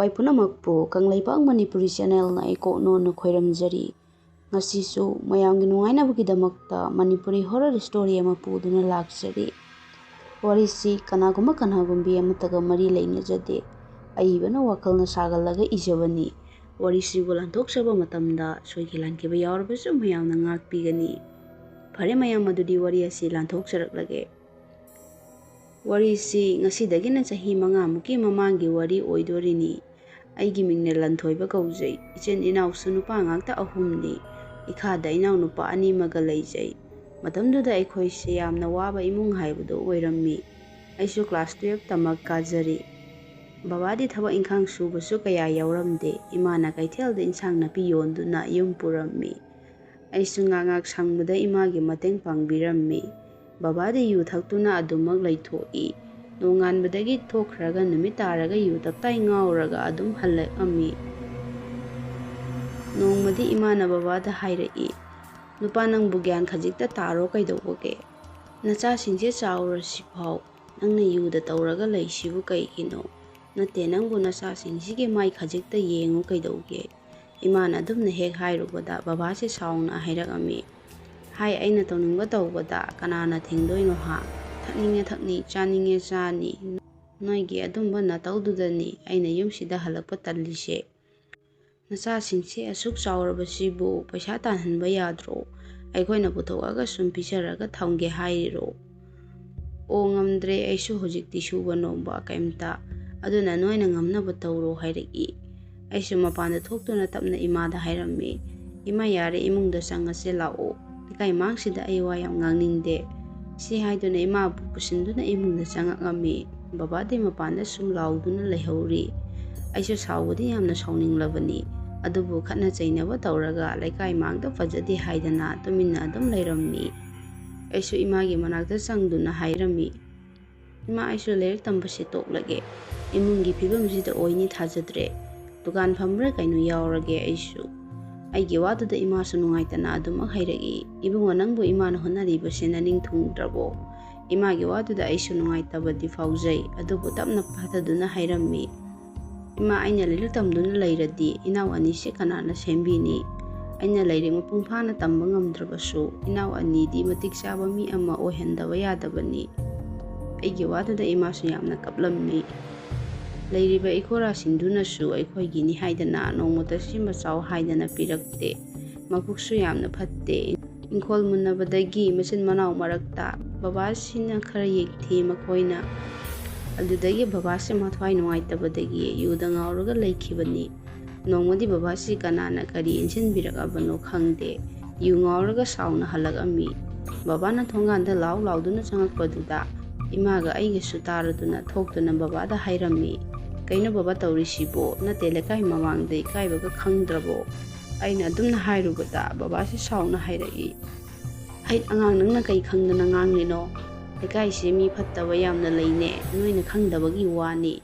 ꯊꯋꯥꯏ ꯄꯨꯝꯅꯃꯛꯄꯨ Kangleipak Manipuri ꯆꯦꯅꯦꯜꯅ ꯏꯀꯣꯛꯅꯣꯟꯅ ꯈꯣꯏꯔꯝꯖꯔꯤ꯫ ꯉꯁꯤꯁꯨ ꯃꯌꯥꯝꯒꯤ ꯅꯨꯡꯉꯥꯏꯅꯕꯒꯤꯗꯃꯛꯇ ꯃꯅꯤꯄꯨꯔꯤ ꯍꯣꯔꯔ ꯁ꯭ꯇꯣꯔꯤ ꯑꯃ ꯄꯨꯗꯨꯅ ꯂꯥꯛꯆꯔꯤ꯫ ꯋꯥꯔꯤꯁꯤ ꯀꯅꯥꯒꯨꯝꯕꯤ ꯑꯃꯠꯇꯒ ꯃꯔꯤ ꯂꯩꯅꯖꯗꯦ꯫ ꯑꯏꯕꯅ ꯋꯥꯈꯜꯅ ꯁꯥꯒꯠꯂꯒ ꯏꯖꯕꯅꯤ꯫ ꯋꯥꯔꯤꯁꯤꯕꯨ ꯂꯥꯟꯊꯣꯛꯆꯕ ꯃꯇꯝꯗ ꯁꯣꯏꯈꯤ ꯂꯥꯟꯈꯤꯕ ꯌꯥꯎꯔꯕꯁꯨ ꯃꯌꯥꯝꯅ ꯉꯥꯛꯄꯤꯒꯅꯤ꯫ ꯐꯔꯦ ꯃꯌꯥꯝ, ꯑꯗꯨꯗꯤ ꯋꯥꯔꯤ ꯑꯁꯤ ꯂꯥꯟꯊꯣꯛꯆꯔꯛꯂꯒꯦ꯫ ꯋꯥꯔꯤꯁꯤ ꯉꯁꯤꯗꯒꯤꯅ ꯆꯍꯤ 5ꯃꯨꯛꯀꯤ ꯃꯃꯥꯡꯒꯤ ꯋꯥꯔꯤ ꯑꯣꯏꯗꯣꯔꯤꯅꯤ꯫ ꯑꯩꯒꯤ ꯃꯤꯡꯅ ꯂꯟꯊꯣꯏꯕ ꯀꯧꯖꯩ꯫ ꯏꯆꯤꯟ ꯏꯅꯥꯎꯁꯨ ꯅꯨꯄꯥ ꯉꯥꯛꯇ 3ꯅꯤ꯫ ꯏꯈꯥꯗ ꯏꯅꯥꯎꯅꯨꯄꯥ 2ꯑꯃꯒ ꯂꯩꯖꯩ꯫ ꯃꯇꯝꯗꯨꯗ ꯑꯩꯈꯣꯏꯁꯦ ꯌꯥꯝꯅ ꯋꯥꯕ ꯏꯃꯨꯡ ꯍꯥꯏꯕꯗꯨ ꯑꯣꯏꯔꯝꯃꯤ꯫ ꯑꯩꯁꯨ ꯀ꯭ꯂꯥꯁ 12 ꯇꯃꯛ ꯀꯥꯖꯔꯤ꯫ ꯕꯕꯥꯗꯤ ꯊꯕꯛ ꯏꯪꯈꯥꯡ ꯁꯨꯕꯁꯨ ꯀꯌꯥ ꯌꯥꯎꯔꯝꯗꯦ꯫ ꯏꯃꯥꯅ ꯀꯩꯊꯦꯜꯗ ꯏꯟꯁꯥꯡ ꯅꯥꯄꯤ ꯌꯣꯟꯗꯨꯅ ꯌꯨꯝ ꯄꯨꯔꯝꯃꯤ꯫ ꯑꯩꯁꯨ ꯉꯥꯛ ꯁꯪꯕꯗ ꯏꯃꯥꯒꯤ ꯃꯇꯦꯡ ꯄꯥꯡꯕꯤꯔꯝꯃꯤ꯫ ꯕꯕꯥꯗꯤ ꯌꯨ ꯊꯛꯇꯨꯅ ꯑꯗꯨꯃꯛ ꯂꯩꯊꯣꯛꯏ꯫ ꯅꯣꯡꯉꯥꯟꯕꯗꯒꯤ ꯊꯣꯛꯈ꯭ꯔꯒ ꯅꯨꯃꯤꯠ ꯇꯥꯔꯒ ꯌꯨ ꯇꯞꯇꯥꯏ ꯉꯥꯎꯔꯒ ꯑꯗꯨꯝ ꯍꯜꯂꯛꯑꯝꯃꯤ꯫ ꯅꯣꯡꯃꯗꯤ ꯏꯃꯥꯅ ꯕꯕꯥꯗ ꯍꯥꯏꯔꯛꯏ, "ꯅꯨꯄꯥ, ꯅꯪꯕꯨ ꯒ꯭ꯌꯥꯟ ꯈꯖꯤꯛꯇ ꯇꯥꯔꯣ ꯀꯩꯗꯧꯕꯒꯦ? ꯅꯆꯥꯁꯤꯡꯁꯦ ꯆꯥꯎꯔꯁꯤꯐꯥꯎ ꯅꯪꯅ ꯌꯨꯗ ꯇꯧꯔꯒ ꯂꯩꯁꯤꯕꯨ ꯀꯩꯒꯤꯅꯣ? ꯅꯠꯇꯦ, ꯅꯪꯕꯨ ꯅꯆꯥꯁꯤꯡꯁꯤꯒꯤ ꯃꯥꯏ ꯈꯖꯤꯛꯇ ꯌꯦꯡꯉꯨ ꯀꯩꯗꯧꯒꯦ?" ꯏꯃꯥꯅ ꯑꯗꯨꯝꯅ ꯍꯦꯛ ꯍꯥꯏꯔꯨꯕꯗ ꯕꯕꯥꯁꯦ ꯁꯥꯎꯅ ꯍꯥꯏꯔꯛꯑꯝꯃꯤ, "ꯍꯥꯏ, ꯑꯩꯅ ꯇꯧꯅꯤꯡꯕ ꯇꯧꯕꯗ ꯀꯅꯥꯅ ꯊꯤꯡꯗꯣꯏꯅꯣ ꯍꯥ? ꯊꯛꯅꯤꯡꯉꯦ ꯊꯛꯅꯤ, ꯆꯥꯅꯤꯡꯉꯦ ꯆꯥꯅꯤ, ꯅꯣꯏꯒꯤ ꯑꯗꯨꯝꯕ ꯅꯇꯧꯗꯨꯗꯅꯤ ꯑꯩꯅ ꯌꯨꯝꯁꯤꯗ ꯍꯜꯂꯛꯄ ꯇꯜꯂꯤꯁꯦ꯫ ꯅꯆꯥꯁꯤꯡꯁꯦ ꯑꯁꯨꯛ ꯆꯥꯎꯔꯕꯁꯤꯕꯨ ꯄꯩꯁꯥ ꯇꯥꯟꯍꯟꯕ ꯌꯥꯗ꯭ꯔꯣ? ꯑꯩꯈꯣꯏꯅ ꯄꯨꯊꯣꯛꯑꯒ ꯁꯨꯝ ꯄꯤꯖꯔꯒ ꯊꯝꯒꯦ ꯍꯥꯏꯔꯤꯔꯣ? ꯑꯣ, ꯉꯝꯗ꯭ꯔꯦ ꯑꯩꯁꯨ ꯍꯧꯖꯤꯛꯇꯤ ꯁꯨꯕ ꯅꯣꯝꯕ ꯀꯩꯝꯇ, ꯑꯗꯨꯅ ꯅꯣꯏꯅ ꯉꯝꯅꯕ ꯇꯧꯔꯣ" ꯍꯥꯏꯔꯛꯏ꯫ ꯑꯩꯁꯨ ꯃꯄꯥꯟꯗ ꯊꯣꯛꯇꯨꯅ ꯇꯞꯅ ꯏꯃꯥꯗ ꯍꯥꯏꯔꯝꯃꯤ, "ꯏꯃꯥ, ꯌꯥꯔꯦ, ꯏꯃꯨꯡꯗ ꯆꯪꯉꯁꯦ ꯂꯥꯛꯑꯣ. ꯂꯩꯀꯥꯏꯃꯥꯡꯁꯤꯗ ꯑꯩ ꯋꯥ ꯌꯥꯝ ꯉꯥꯡꯅꯤꯡꯗꯦ." ꯁꯤ ꯍꯥꯏꯗꯨꯅ ꯏꯃꯥꯕꯨ ꯄꯨꯁꯤꯟꯗꯨꯅ ꯏꯃꯨꯡꯗ ꯆꯪꯉꯛꯑꯝꯃꯤ꯫ ꯕꯕꯥꯗꯤ ꯃꯄꯥꯟꯗ ꯁꯨꯝ ꯂꯥꯎꯗꯨꯅ ꯂꯩꯍꯧꯔꯤ꯫ ꯑꯩꯁꯨ ꯁꯥꯎꯕꯗꯤ ꯌꯥꯝꯅ ꯁꯥꯎꯅꯤꯡꯂꯕꯅꯤ, ꯑꯗꯨꯕꯨ ꯈꯠꯅ ꯆꯩꯅꯕ ꯇꯧꯔꯒ ꯂꯩꯀꯥꯏꯃꯥꯡꯗ ꯐꯖꯗꯦ ꯍꯥꯏꯗꯅ ꯇꯨꯃꯤꯟꯅ ꯑꯗꯨꯝ ꯂꯩꯔꯝꯃꯤ꯫ ꯑꯩꯁꯨ ꯏꯃꯥꯒꯤ ꯃꯅꯥꯛꯇ ꯆꯪꯗꯨꯅ ꯍꯥꯏꯔꯝꯃꯤ, "ꯏꯃꯥ, ꯑꯩꯁꯨ ꯂꯥꯏꯔꯤꯛ ꯇꯝꯕꯁꯦ ꯇꯣꯛꯂꯒꯦ. ꯏꯃꯨꯡꯒꯤ ꯐꯤꯕꯝꯁꯤꯗ ꯑꯣꯏꯅꯤ ꯊꯥꯖꯗ꯭ꯔꯦ. ꯗꯨꯀꯥꯟ ꯐꯝꯕ꯭ꯔꯥ ꯀꯩꯅꯣ ꯌꯥꯎꯔꯒꯦ ꯑꯩꯁꯨ." ꯑꯩꯒꯤ ꯋꯥꯗꯨꯗ ꯏꯃꯥꯁꯨ ꯅꯨꯡꯉꯥꯏꯇꯅ ꯑꯗꯨꯃꯛ ꯍꯥꯏꯔꯛꯏ, "ꯏꯕꯨꯡꯉꯣ, ꯅꯪꯕꯨ ꯏꯃꯥꯅ ꯍꯣꯠꯅꯔꯤꯕꯁꯦ ꯅꯅꯤꯡ ꯊꯨꯡꯗ꯭ꯔꯕꯣ?" ꯏꯃꯥꯒꯤ ꯋꯥꯗꯨꯗ ꯑꯩꯁꯨ ꯅꯨꯡꯉꯥꯏꯇꯕꯗꯤ ꯐꯥꯎꯖꯩ, ꯑꯗꯨꯕꯨ ꯇꯞꯅ ꯐꯊꯗꯨꯅ ꯍꯥꯏꯔꯝꯃꯤ, "ꯏꯃꯥ, ꯑꯩꯅ ꯂꯥꯏꯔꯤꯛ ꯇꯝꯗꯨꯅ ꯂꯩꯔꯗꯤ ꯏꯅꯥꯎ ꯑꯅꯤꯁꯦ ꯀꯅꯥꯅ ꯁꯦꯝꯕꯤꯅꯤ? ꯑꯩꯅ ꯂꯥꯏꯔꯤꯛ ꯃꯄꯨꯡ ꯐꯥꯅ ꯇꯝꯕ ꯉꯝꯗ꯭ꯔꯕꯁꯨ ꯏꯅꯥꯎ ꯑꯅꯤꯗꯤ ꯃꯇꯤꯛ ꯆꯥꯕ ꯃꯤ ꯑꯃ ꯑꯣꯏꯍꯟꯗꯕ ꯌꯥꯗꯕꯅꯤ." ꯑꯩꯒꯤ ꯋꯥꯗꯨꯗ ꯏꯃꯥꯁꯨ ꯌꯥꯝꯅ ꯀꯞꯂꯝꯃꯤ꯫ ꯂꯩꯔꯤꯕ ꯏꯈꯨꯔꯥꯁꯤꯡꯗꯨꯅꯁꯨ ꯑꯩꯈꯣꯏꯒꯤꯅꯤ ꯍꯥꯏꯗꯅ ꯅꯣꯡꯃꯇ ꯁꯤꯃ ꯆꯥꯎ ꯍꯥꯏꯗꯅ ꯄꯤꯔꯛꯇꯦ꯫ ꯃꯕꯨꯛꯁꯨ ꯌꯥꯝꯅ ꯐꯠꯇꯦ꯫ ꯏꯪꯈꯣꯜ ꯃꯨꯟꯅꯕꯗꯒꯤ ꯃꯆꯤꯟ ꯃꯅꯥꯎ ꯃꯔꯛꯇ ꯕꯕꯥꯁꯤꯅ ꯈꯔ ꯌꯦꯡꯊꯤ ꯃꯈꯣꯏꯅ꯫ ꯑꯗꯨꯗꯒꯤ ꯕꯕꯥꯁꯦ ꯃꯊ꯭ꯋꯥꯏ ꯅꯨꯡꯉꯥꯏꯇꯕꯗꯒꯤ ꯌꯨꯗ ꯉꯥꯎꯔꯒ ꯂꯩꯈꯤꯕꯅꯤ꯫ ꯅꯣꯡꯃꯗꯤ ꯕꯕꯥꯁꯤ ꯀꯅꯥꯅ ꯀꯔꯤ ꯏꯟꯁꯤꯟꯕꯤꯔꯛꯑꯕꯅꯣ ꯈꯪꯗꯦ, ꯌꯨ ꯉꯥꯎꯔꯒ ꯁꯥꯎꯅ ꯍꯜꯂꯛꯑꯝꯃꯤ꯫ ꯕꯕꯥꯅ ꯊꯣꯡꯒꯥꯟꯗ ꯂꯥꯎ ꯂꯥꯎꯗꯨꯅ ꯆꯪꯉꯛꯄꯗꯨꯗ ꯏꯃꯥꯒ ꯑꯩꯒꯁꯨ ꯇꯥꯔꯗꯨꯅ ꯊꯣꯛꯇꯨꯅ ꯕꯕꯥꯗ ꯍꯥꯏꯔꯝꯃꯤ, "ꯀꯩꯅꯣ ꯕꯕꯥ ꯇꯧꯔꯤꯁꯤꯕꯣ? ꯅꯠꯇꯦ, ꯂꯩꯀꯥꯏ ꯃꯃꯥꯡꯗ ꯏꯀꯥꯏꯕꯒ ꯈꯪꯗ꯭ꯔꯕꯣ?" ꯑꯩꯅ ꯑꯗꯨꯝꯅ ꯍꯥꯏꯔꯨꯕꯗ ꯕꯕꯥꯁꯤ ꯁꯥꯎꯅ ꯍꯥꯏꯔꯛꯏ, "ꯍꯩꯠ ꯑꯉꯥꯡ, ꯅꯪꯅ ꯀꯩ ꯈꯪꯗꯅ ꯉꯥꯡꯂꯤꯅꯣ? ꯂꯩꯀꯥꯏꯁꯦ ꯃꯤ ꯐꯠꯇꯕ ꯌꯥꯝꯅ ꯂꯩꯅꯦ, ꯅꯣꯏꯅ ꯈꯪꯗꯕꯒꯤ ꯋꯥꯅꯤ.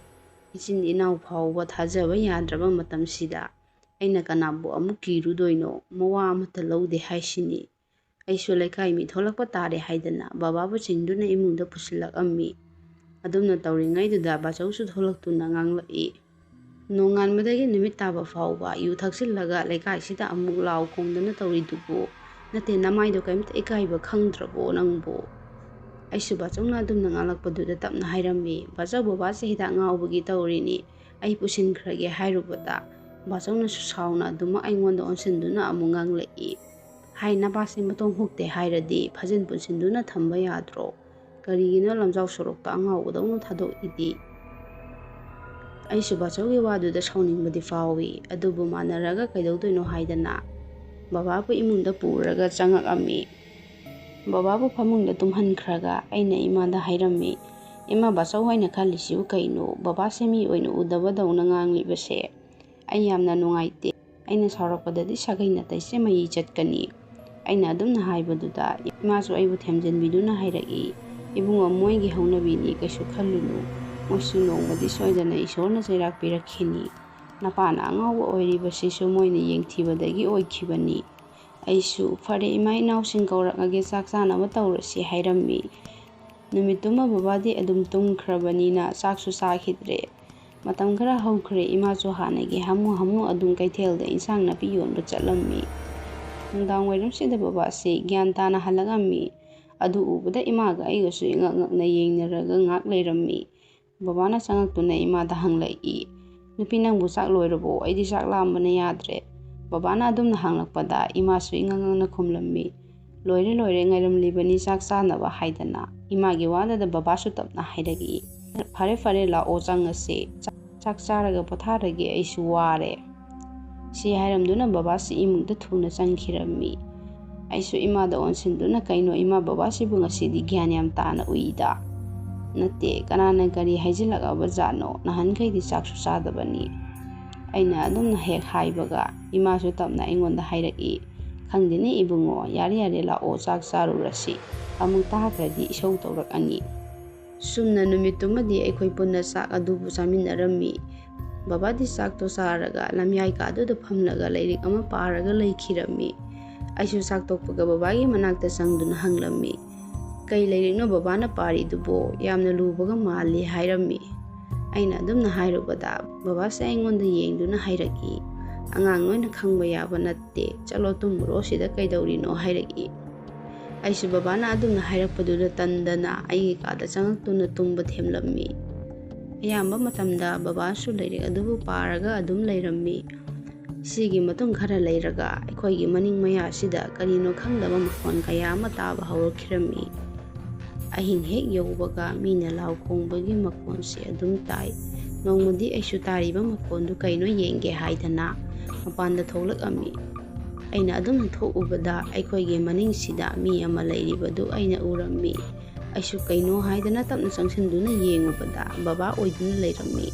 ꯏꯆꯤꯟ ꯏꯅꯥꯎ ꯐꯥꯎꯕ ꯊꯥꯖꯕ ꯌꯥꯗ꯭ꯔꯕ ꯃꯇꯝꯁꯤꯗ ꯑꯩꯅ ꯀꯅꯥꯕꯨ ꯑꯃꯨꯛ ꯀꯤꯔꯨꯗꯣꯏꯅꯣ? ꯃꯋꯥ ꯑꯃꯠꯇ ꯂꯧꯗꯦ ꯍꯥꯏꯁꯤꯅꯤ." ꯑꯩꯁꯨ ꯂꯩꯀꯥꯏ ꯃꯤ ꯊꯣꯛꯂꯛꯄ ꯇꯥꯔꯦ ꯍꯥꯏꯗꯅ ꯕꯕꯥꯕꯨ ꯆꯤꯡꯗꯨꯅ ꯏꯃꯨꯡꯗ ꯄꯨꯁꯤꯜꯂꯛꯑꯝꯃꯤ꯫ ꯑꯗꯨꯝꯅ ꯇꯧꯔꯤꯉꯩꯗꯨꯗ ꯕꯥꯆꯧꯁꯨ ꯊꯣꯛꯂꯛꯇꯨꯅ ꯉꯥꯡꯂꯛꯏ, "ꯅꯣꯡꯉꯥꯟꯕꯗꯒꯤ ꯅꯨꯃꯤꯠ ꯇꯥꯕ ꯐꯥꯎꯕ ꯌꯨ ꯊꯛꯆꯤꯜꯂꯒ ꯂꯩꯀꯥꯏꯁꯤꯗ ꯑꯃꯨꯛ ꯂꯥꯎ ꯈꯣꯡꯗꯅ ꯇꯧꯔꯤꯗꯨꯕꯨ, ꯅꯠꯇꯦ, ꯅꯃꯥꯏꯗꯣ ꯀꯩꯝꯇ ꯏꯀꯥꯏꯕ ꯈꯪꯗ꯭ꯔꯕꯣ ꯅꯪꯕꯨ?" ꯑꯩꯁꯨ ꯕꯥꯆꯧꯅ ꯑꯗꯨꯝꯅ ꯉꯥꯡꯂꯛꯄꯗꯨꯗ ꯇꯞꯅ ꯍꯥꯏꯔꯝꯃꯤ, "ꯕꯥꯆꯧ, ꯕꯕꯥꯁꯦ ꯍꯤꯗꯥꯛ ꯉꯥꯎꯕꯒꯤ ꯇꯧꯔꯤꯅꯤ, ꯑꯩ ꯄꯨꯁꯤꯟꯈ꯭ꯔꯒꯦ" ꯍꯥꯏꯔꯨꯕꯗ ꯕꯥꯆꯧꯅꯁꯨ ꯁꯥꯎꯅ ꯑꯗꯨꯃꯛ ꯑꯩꯉꯣꯟꯗ ꯑꯣꯟꯁꯤꯟꯗꯨꯅ ꯑꯃꯨꯛ ꯉꯥꯡꯂꯛꯏ, "ꯍꯥꯏ, ꯅꯄꯥꯁꯦ ꯃꯇꯣꯡ ꯍꯨꯛꯇꯦ ꯍꯥꯏꯔꯗꯤ ꯐꯖꯤꯟ ꯄꯨꯟꯁꯤꯟꯗꯨꯅ ꯊꯝꯕ ꯌꯥꯗ꯭ꯔꯣ? ꯀꯔꯤꯒꯤꯅꯣ ꯂꯝꯖꯥꯎ ꯁꯣꯔꯣꯛꯇ ꯑꯉꯥꯎꯕꯗꯧꯅ ꯊꯥꯗꯣꯛꯏꯗꯤ?" ꯑꯩꯁꯨ ꯕꯥꯆꯧꯒꯤ ꯋꯥꯗꯨꯗ ꯁꯥꯎꯅꯤꯡꯕꯗꯤ ꯐꯥꯎꯏ, ꯑꯗꯨꯕꯨ ꯃꯥꯟꯅꯔꯒ ꯀꯩꯗꯧꯗꯣꯏꯅꯣ ꯍꯥꯏꯗꯅ ꯕꯕꯥꯕꯨ ꯏꯃꯨꯡꯗ ꯄꯨꯔꯒ ꯆꯪꯉꯛꯑꯝꯃꯤ꯫ ꯕꯕꯥꯕꯨ ꯐꯃꯨꯡꯗ ꯇꯨꯝꯍꯟꯈ꯭ꯔꯒ ꯑꯩꯅ ꯏꯃꯥꯗ ꯍꯥꯏꯔꯝꯃꯤ, "ꯏꯃꯥ, ꯕꯥꯆꯧ ꯍꯣꯏꯅ ꯈꯜꯂꯤꯁꯤꯕꯨ ꯀꯩꯅꯣ? ꯕꯕꯥꯁꯦ ꯃꯤ ꯑꯣꯏꯅ ꯎꯗꯕꯗꯧꯅ ꯉꯥꯡꯂꯤꯕꯁꯦ ꯑꯩ ꯌꯥꯝꯅ ꯅꯨꯡꯉꯥꯏꯇꯦ. ꯑꯩꯅ ꯁꯥꯎꯔꯛꯄꯗꯗꯤ ꯁꯥꯒꯩ ꯅꯥꯇꯩꯁꯦ ꯃꯌꯤ ꯆꯠꯀꯅꯤ." ꯑꯩꯅ ꯑꯗꯨꯝꯅ ꯍꯥꯏꯕꯗꯨꯗ ꯏꯃꯥꯁꯨ ꯑꯩꯕꯨ ꯊꯦꯝꯖꯤꯟꯕꯤꯗꯨꯅ ꯍꯥꯏꯔꯛꯏ, "ꯏꯕꯨꯡꯉꯣ, ꯃꯣꯏꯒꯤ ꯍꯧꯅꯕꯤꯅꯤ, ꯀꯩꯁꯨ ꯈꯜꯂꯨꯅꯨ. ꯃꯣꯏꯁꯨ ꯅꯣꯡꯃꯗꯤ ꯁꯣꯏꯗꯅ ꯏꯁꯣꯔꯅ ꯆꯩꯔꯥꯛ ꯄꯤꯔꯛꯈꯤꯅꯤ. ꯅꯄꯥꯅ ꯑꯉꯥꯎꯕ ꯑꯣꯏꯔꯤꯕꯁꯤꯁꯨ ꯃꯣꯏꯅ ꯌꯦꯡꯊꯤꯕꯗꯒꯤ ꯑꯣꯏꯈꯤꯕꯅꯤ." ꯑꯩꯁꯨ "ꯐꯔꯦ, ꯏꯃꯥ ꯏꯅꯥꯎꯁꯤꯡ ꯀꯧꯔꯛꯑꯒꯦ, ꯆꯥꯛ ꯆꯥꯅꯕ ꯇꯧꯔꯁꯤ" ꯍꯥꯏꯔꯝꯃꯤ꯫ ꯅꯨꯃꯤꯠꯇꯨꯃ ꯕꯕꯥꯗꯤ ꯑꯗꯨꯝ ꯇꯨꯝꯈ꯭ꯔꯕꯅꯤꯅ ꯆꯥꯛꯁꯨ ꯆꯥꯈꯤꯗ꯭ꯔꯦ꯫ ꯃꯇꯝ ꯈꯔ ꯍꯧꯈ꯭ꯔꯦ, ꯏꯃꯥꯁꯨ ꯍꯥꯟꯅꯒꯤ ꯍꯥꯃꯨ ꯑꯗꯨꯝ ꯀꯩꯊꯦꯜꯗ ꯏꯟꯁꯥꯡ ꯅꯥꯄꯤ ꯌꯣꯟꯕ ꯆꯠꯂꯝꯃꯤ꯫ ꯅꯨꯡꯗꯥꯡ ꯋꯥꯏꯔꯝꯁꯤꯗ ꯕꯕꯥꯁꯤ ꯒ꯭ꯌꯥꯟ ꯇꯥꯅ ꯍꯜꯂꯛꯑꯝꯃꯤ꯫ ꯑꯗꯨ ꯎꯕꯗ ꯏꯃꯥꯒ ꯑꯩꯒꯁꯨ ꯏꯉꯛ-ꯉꯛꯅ ꯌꯦꯡꯅꯔꯒ ꯉꯥꯛ ꯂꯩꯔꯝꯃꯤ꯫ ꯕꯕꯥꯅ ꯆꯪꯉꯛꯇꯨꯅ ꯏꯃꯥꯗ ꯍꯪꯂꯛꯏ, "ꯅꯨꯄꯤ ꯅꯪꯕꯨ ꯆꯥꯛ ꯂꯣꯏꯔꯕꯣ? ꯑꯩꯗꯤ ꯆꯥꯛ ꯂꯥꯝꯕꯅ ꯌꯥꯗ꯭ꯔꯦ"꯫ ꯕꯕꯥꯅ ꯑꯗꯨꯝꯅ ꯍꯪꯂꯛꯄꯗ ꯏꯃꯥꯁꯨ ꯏꯉꯛ-ꯉꯛꯅ ꯈꯨꯝꯂꯝꯃꯤ, "ꯂꯣꯏꯔꯦ ꯉꯥꯏꯔꯝꯂꯤꯕꯅꯤ ꯆꯥꯛ ꯆꯥꯅꯕ" ꯍꯥꯏꯗꯅ꯫ ꯏꯃꯥꯒꯤ ꯋꯥꯗꯨꯗ ꯕꯕꯥꯁꯨ ꯇꯞꯅ ꯍꯥꯏꯔꯛꯏ, "ꯐꯔꯦ ꯂꯥꯛꯑꯣ ꯆꯪꯉꯁꯦ, ꯆꯥꯛ ꯆꯥꯔꯒ ꯄꯣꯊꯥꯔꯒꯦ, ꯑꯩꯁꯨ ꯋꯥꯔꯦ"꯫ ꯁꯤ ꯍꯥꯏꯔꯝꯗꯨꯅ ꯕꯕꯥꯁꯤ ꯏꯃꯨꯡꯗ ꯊꯨꯅ ꯆꯪꯈꯤꯔꯝꯃꯤ꯫ ꯑꯩꯁꯨ ꯏꯃꯥꯗ ꯑꯣꯟꯁꯤꯟꯗꯨꯅ, "ꯀꯩꯅꯣ ꯏꯃꯥ, ꯕꯕꯥꯁꯤꯕꯨ ꯉꯁꯤꯗꯤ ꯒ꯭ꯌꯥꯟ ꯌꯥꯝ ꯇꯥꯅ ꯎꯏꯗ"꯫ "ꯅꯠꯇꯦ, ꯀꯅꯥꯅ ꯀꯔꯤ ꯍꯥꯏꯖꯤꯜꯂꯛꯑꯕ ꯖꯥꯠꯅꯣ, ꯅꯍꯥꯟꯈꯩꯗꯤ ꯆꯥꯛꯁꯨ ꯆꯥꯗꯕꯅꯤ"꯫ ꯑꯩꯅ ꯑꯗꯨꯝꯅ ꯍꯦꯛ ꯍꯥꯏꯕꯒ ꯏꯃꯥꯁꯨ ꯇꯞꯅ ꯑꯩꯉꯣꯟꯗ ꯍꯥꯏꯔꯛꯏ, "ꯈꯪꯗꯦꯅꯦ ꯏꯕꯨꯡꯉꯣ, ꯌꯥꯔꯦ ꯂꯥꯛꯑꯣ ꯆꯥꯛ ꯆꯥꯔꯨꯔꯁꯤ, ꯑꯃꯨꯛ ꯇꯥꯈ꯭ꯔꯗꯤ ꯏꯁꯧ ꯇꯧꯔꯛꯑꯅꯤ"꯫ ꯁꯨꯝꯅ ꯅꯨꯃꯤꯠꯇꯨꯃꯗꯤ ꯑꯩꯈꯣꯏ ꯄꯨꯟꯅ ꯆꯥꯛ ꯑꯗꯨꯕꯨ ꯆꯥꯃꯤꯟꯅꯔꯝꯃꯤ꯫ ꯕꯕꯥꯗꯤ ꯆꯥꯛꯇꯣ ꯆꯥꯔꯒ ꯂꯝꯌꯥꯏ ꯀꯥꯗꯨꯗ ꯐꯝꯂꯒ ꯂꯥꯏꯔꯤꯛ ꯑꯃ ꯄꯥꯔꯒ ꯂꯩꯈꯤꯔꯝꯃꯤ꯫ ꯑꯩꯁꯨ ꯆꯥꯛ ꯇꯣꯛꯄꯒ ꯕꯕꯥꯒꯤ ꯃꯅꯥꯛꯇ ꯆꯪꯗꯨꯅ ꯍꯪꯂꯝꯃꯤ, "ꯀꯩ ꯂꯥꯏꯔꯤꯛꯅꯣ ꯕꯕꯥꯅ ꯄꯥꯔꯤꯗꯨꯕꯣ? ꯌꯥꯝꯅ ꯂꯨꯕꯒ ꯃꯥꯜꯂꯤ" ꯍꯥꯏꯔꯝꯃꯤ꯫ ꯑꯩꯅ ꯑꯗꯨꯝꯅ ꯍꯥꯏꯔꯨꯕꯗ ꯕꯕꯥꯁꯦ ꯑꯩꯉꯣꯟꯗ ꯌꯦꯡꯗꯨꯅ ꯍꯥꯏꯔꯛꯏ, "ꯑꯉꯥꯡ ꯅꯣꯏꯅ ꯈꯪꯕ ꯌꯥꯕ ꯅꯠꯇꯦ, ꯆꯠꯂꯣ ꯇꯨꯝꯃꯨꯔꯣ, ꯁꯤꯗ ꯀꯩꯗꯧꯔꯤꯅꯣ" ꯍꯥꯏꯔꯛꯏ꯫ ꯑꯩꯁꯨ ꯕꯕꯥꯅ ꯑꯗꯨꯝꯅ ꯍꯥꯏꯔꯛꯄꯗꯨꯗ ꯇꯟꯗꯅ ꯑꯩꯒꯤ ꯀꯥꯗ ꯆꯪꯉꯛꯇꯨꯅ ꯇꯨꯝꯕ ꯊꯦꯝꯂꯝꯃꯤ꯫ ꯑꯌꯥꯝꯕ ꯃꯇꯝꯗ ꯕꯕꯥꯁꯨ ꯂꯥꯏꯔꯤꯛ ꯑꯗꯨꯕꯨ ꯄꯥꯔꯒ ꯑꯗꯨꯝ ꯂꯩꯔꯝꯃꯤ꯫ ꯁꯤꯒꯤ ꯃꯇꯨꯡ ꯈꯔ ꯂꯩꯔꯒ ꯑꯩꯈꯣꯏꯒꯤ ꯃꯅꯤꯡ ꯃꯌꯥꯁꯤꯗ ꯀꯔꯤꯅꯣ ꯈꯪꯗꯕ ꯃꯈꯣꯟ ꯀꯌꯥ ꯑꯃ ꯇꯥꯕ ꯍꯧꯔꯛꯈꯤꯔꯝꯃꯤ꯫ ꯑꯍꯤꯡ ꯍꯦꯛ ꯌꯧꯕꯒ ꯃꯤꯅ ꯂꯥꯎ ꯈꯣꯡꯕꯒꯤ ꯃꯈꯣꯟꯁꯤ ꯑꯗꯨꯝ ꯇꯥꯏ꯫ ꯅꯣꯡꯃꯗꯤ ꯑꯩꯁꯨ ꯇꯥꯔꯤꯕ ꯃꯈꯣꯟꯗꯨ ꯀꯩꯅꯣ ꯌꯦꯡꯒꯦ ꯍꯥꯏꯗꯅ ꯃꯄꯥꯟꯗ ꯊꯣꯛꯂꯛꯑꯝꯃꯤ꯫ ꯑꯩꯅ ꯑꯗꯨꯝꯅ ꯊꯣꯛꯎꯕꯗ ꯑꯩꯈꯣꯏꯒꯤ ꯃꯅꯤꯡꯁꯤꯗ ꯃꯤ ꯑꯃ ꯂꯩꯔꯤꯕꯗꯨ ꯑꯩꯅ ꯎꯔꯝꯃꯤ꯫ ꯑꯩꯁꯨ ꯀꯩꯅꯣ ꯍꯥꯏꯗꯅ ꯇꯞꯅ ꯆꯪꯁꯤꯟꯗꯨꯅ ꯌꯦꯡꯉꯨꯕꯗ ꯕꯕꯥ ꯑꯣꯏꯗꯨꯅ ꯂꯩꯔꯝꯃꯤ꯫